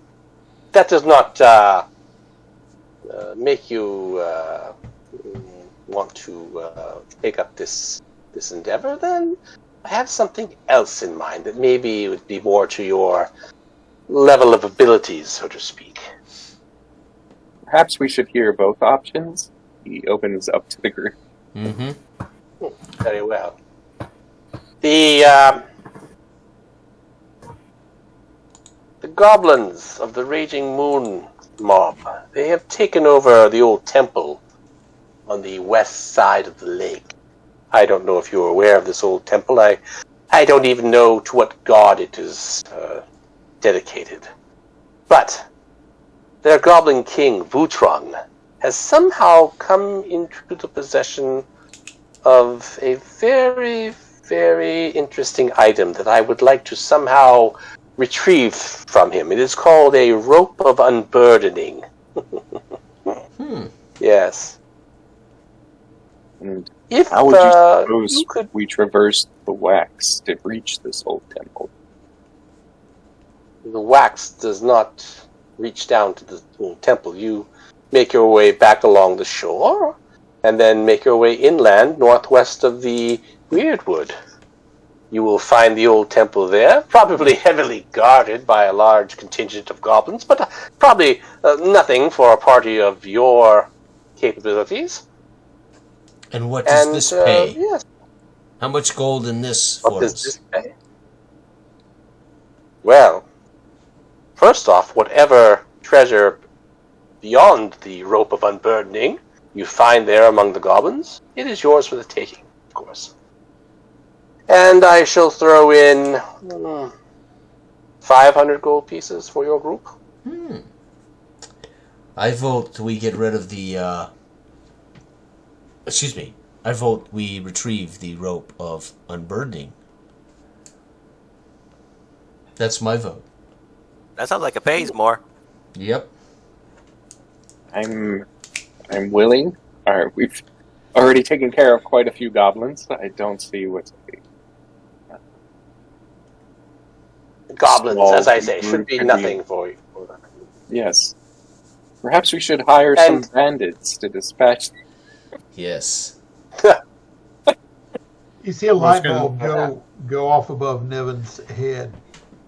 make you want to take up this endeavor, then I have something else in mind that maybe would be more to your level of abilities, so to speak. Perhaps we should hear both options. He opens up to the group. Very well. The goblins of the Raging Moon mob, they have taken over the old temple on the west side of the lake. I don't know if you're aware of this old temple. I I don't even know to what god it is dedicated. But their goblin king, Vutron, has somehow come into the possession of a very, very interesting item that I would like to somehow retrieve from him. It is called a rope of unburdening. Yes. And if how would you suppose could... we traverse the wax to reach this old temple? The wax does not reach down to the temple. You make your way back along the shore, and then make your way inland northwest of the Weirdwood. You will find the old temple there, probably heavily guarded by a large contingent of goblins, but probably nothing for a party of your capabilities. And what does this pay? Yes. How much gold in this What for does us? this pay? Well, first off, whatever treasure beyond the rope of unburdening you find there among the goblins, it is yours for the taking, of course. And I shall throw in 500 gold pieces for your group. I vote we get rid of the, excuse me. I vote we retrieve the rope of unburdening. That's my vote. That sounds like it pays more. Yep. I'm willing. All right, we've already taken care of quite a few goblins. I don't see what's Goblins, small as I say, should group be could nothing for you. Yes. Perhaps we should hire some bandits to dispatch them. Yes. You see a light bulb go off above Nevin's head.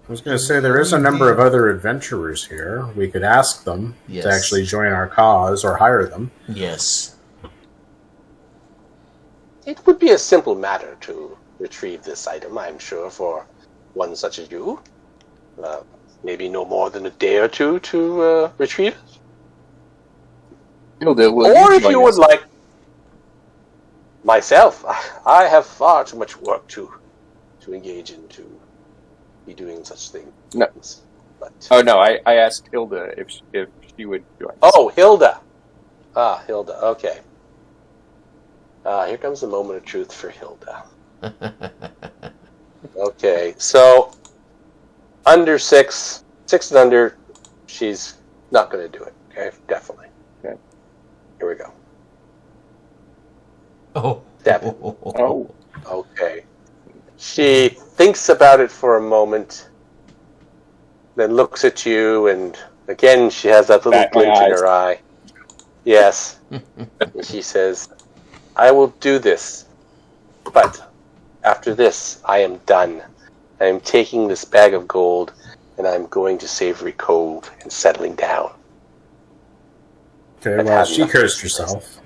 I was going to say, there is a number of other adventurers here. We could ask them Yes. to actually join our cause or hire them. Yes. It would be a simple matter to retrieve this item, I'm sure, for one such as you. Maybe no more than a day or two to retrieve it. Hilda, will Or if join you would us? like... Myself, I have far too much work to engage in to be doing such things. No. But... Oh no, I asked Hilda if she would join us. Oh, Hilda. Ah, Hilda, okay. Here comes the moment of truth for Hilda. Okay, so under 6 and under, she's not going to do it. Okay, definitely. Okay, here we go. Oh. 7. Oh. Okay. She thinks about it for a moment, then looks at you, and again she has that little Back my glint in eyes. her eye. Yes. And she says, I will do this, but after this, I am done. I am taking this bag of gold, and I'm going to Savory Cove and settling down. Okay, I've well, had she enough cursed of herself.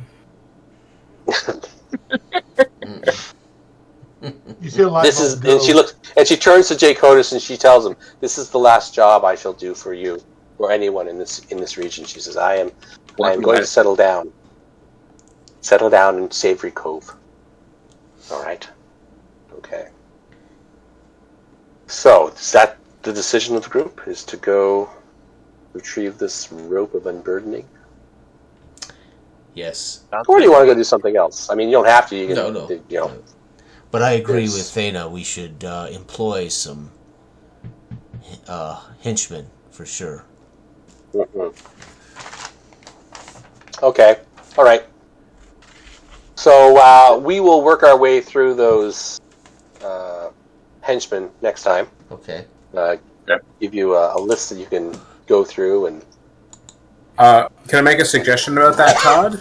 You see a light This bulb is, go. and she looks, and she turns to Jake Otis and she tells him, "This is the last job I shall do for you or anyone in this region." She says, "I am going to settle down in Savory Cove." All right, okay. So is that the decision of the group? Is to go retrieve this rope of unburdening, Yes. or do you want to go do something else? I mean, you don't have to. You can, No. You know. But I agree Yes. with Thana. We should employ some henchmen for sure. Mhm. Okay. All right. So we will work our way through those henchmen next time. Okay. Give you a list that you can go through and. Can I make a suggestion about that, Todd?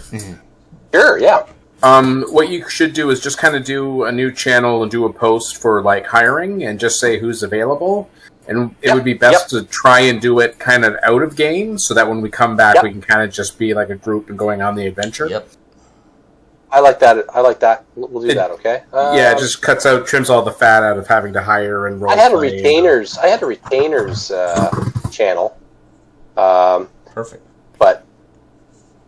Sure. Yeah. What you should do is just kind of do a new channel and do a post for like hiring and just say who's available. And it would be best to try and do it kind of out of game so that when we come back, we can kind of just be like a group and going on the adventure. Yep. I like that. We'll do that. Okay. Yeah, it just trims all the fat out of having to hire and roll. I had a retainers channel. Perfect. But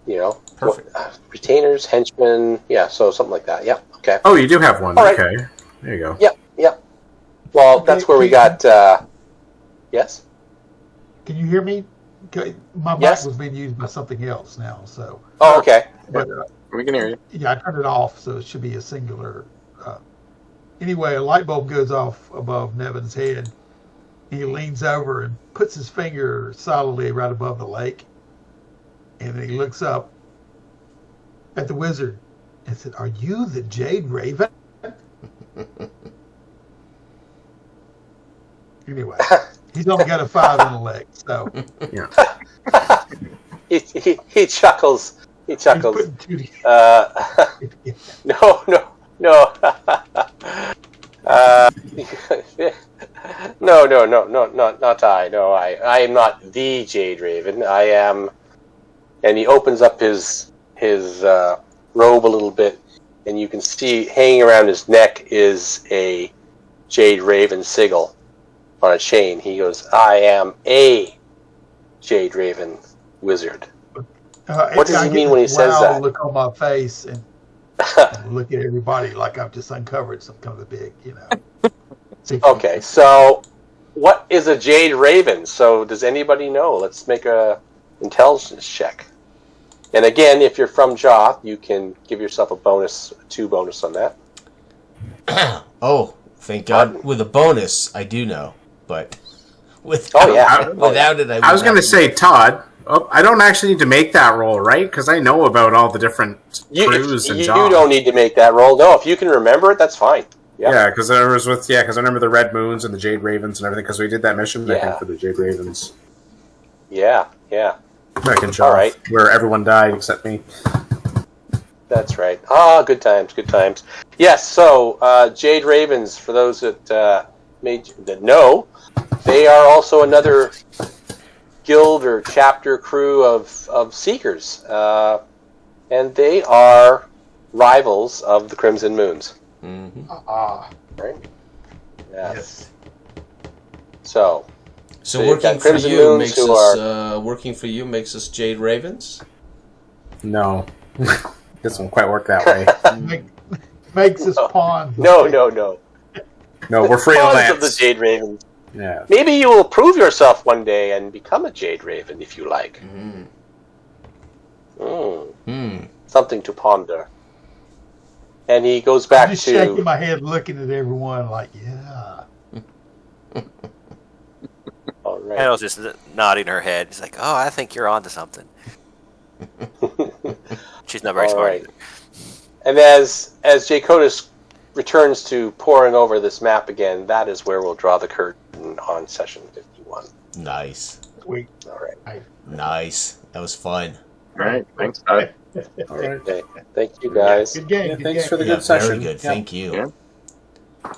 you know, Perfect. Retainers, henchmen. Yeah. So something like that. Yeah. Okay. Oh, you do have one. All right. Okay. There you go. Yep. Well, that's where we got. Yes. Can you hear me? My mic was being used by something else now. So. Oh, okay. But We can hear you. yeah, I turned it off, so it should be a singular. Anyway, a light bulb goes off above Nevin's head. He leans over and puts his finger solidly right above the lake, and then he looks up at the wizard and said, "Are you the Jade Raven?" Anyway, he's only got a 5 intellect, so Yeah. he chuckles. He he's chuckles. putting two No. No, not I. No, I am not the Jade Raven. I am, and he opens up his robe a little bit, and you can see hanging around his neck is a Jade Raven sigil on a chain. He goes, "I am a Jade Raven wizard." What does he mean when he says that? Look on my face and look at everybody like I've just uncovered some kind of a big, Okay, so what is a Jade Raven? So does anybody know? Let's make a intelligence check. And again, if you're from Joth, you can give yourself a bonus, 2 bonus on that. Oh, thank God! With a bonus, I do know, but without it, I was going to say, Todd. Oh, I don't actually need to make that roll, right? Because I know about all the different crews and jobs. You don't need to make that roll. No, if you can remember it, that's fine. Yeah, because I remember the Red Moons and the Jade Ravens and everything, because we did that mission, I think, for the Jade Ravens. Yeah. Back in Joth, All right. where everyone died except me. That's right. Good times. Yes, so Jade Ravens, for those that know, they are also another guild or chapter crew of Seekers. And they are rivals of the Crimson Moons. Mm-hmm. Right? Yes. So working for you makes us working for you makes us Jade Ravens? No. Doesn't quite work that way. makes us pawns. No. No, we're freelance. Of the Jade Ravens. Yeah. Maybe you will prove yourself one day and become a Jade Raven if you like. Something to ponder. And he goes back I'm just shaking my head, looking at everyone like, yeah. All right. Annal's just nodding her head. She's like, "Oh, I think you're onto something." She's not very smart either. And as Jacotus returns to poring over this map again, that is where we'll draw the curtain on session 51. Nice. Sweet. All right. Nice. That was fun. All right. Thanks, Todd. All right. Okay. Thank you, guys. Good game. Thanks for the Yeah, good session. very good. Yeah. Thank you. Yeah.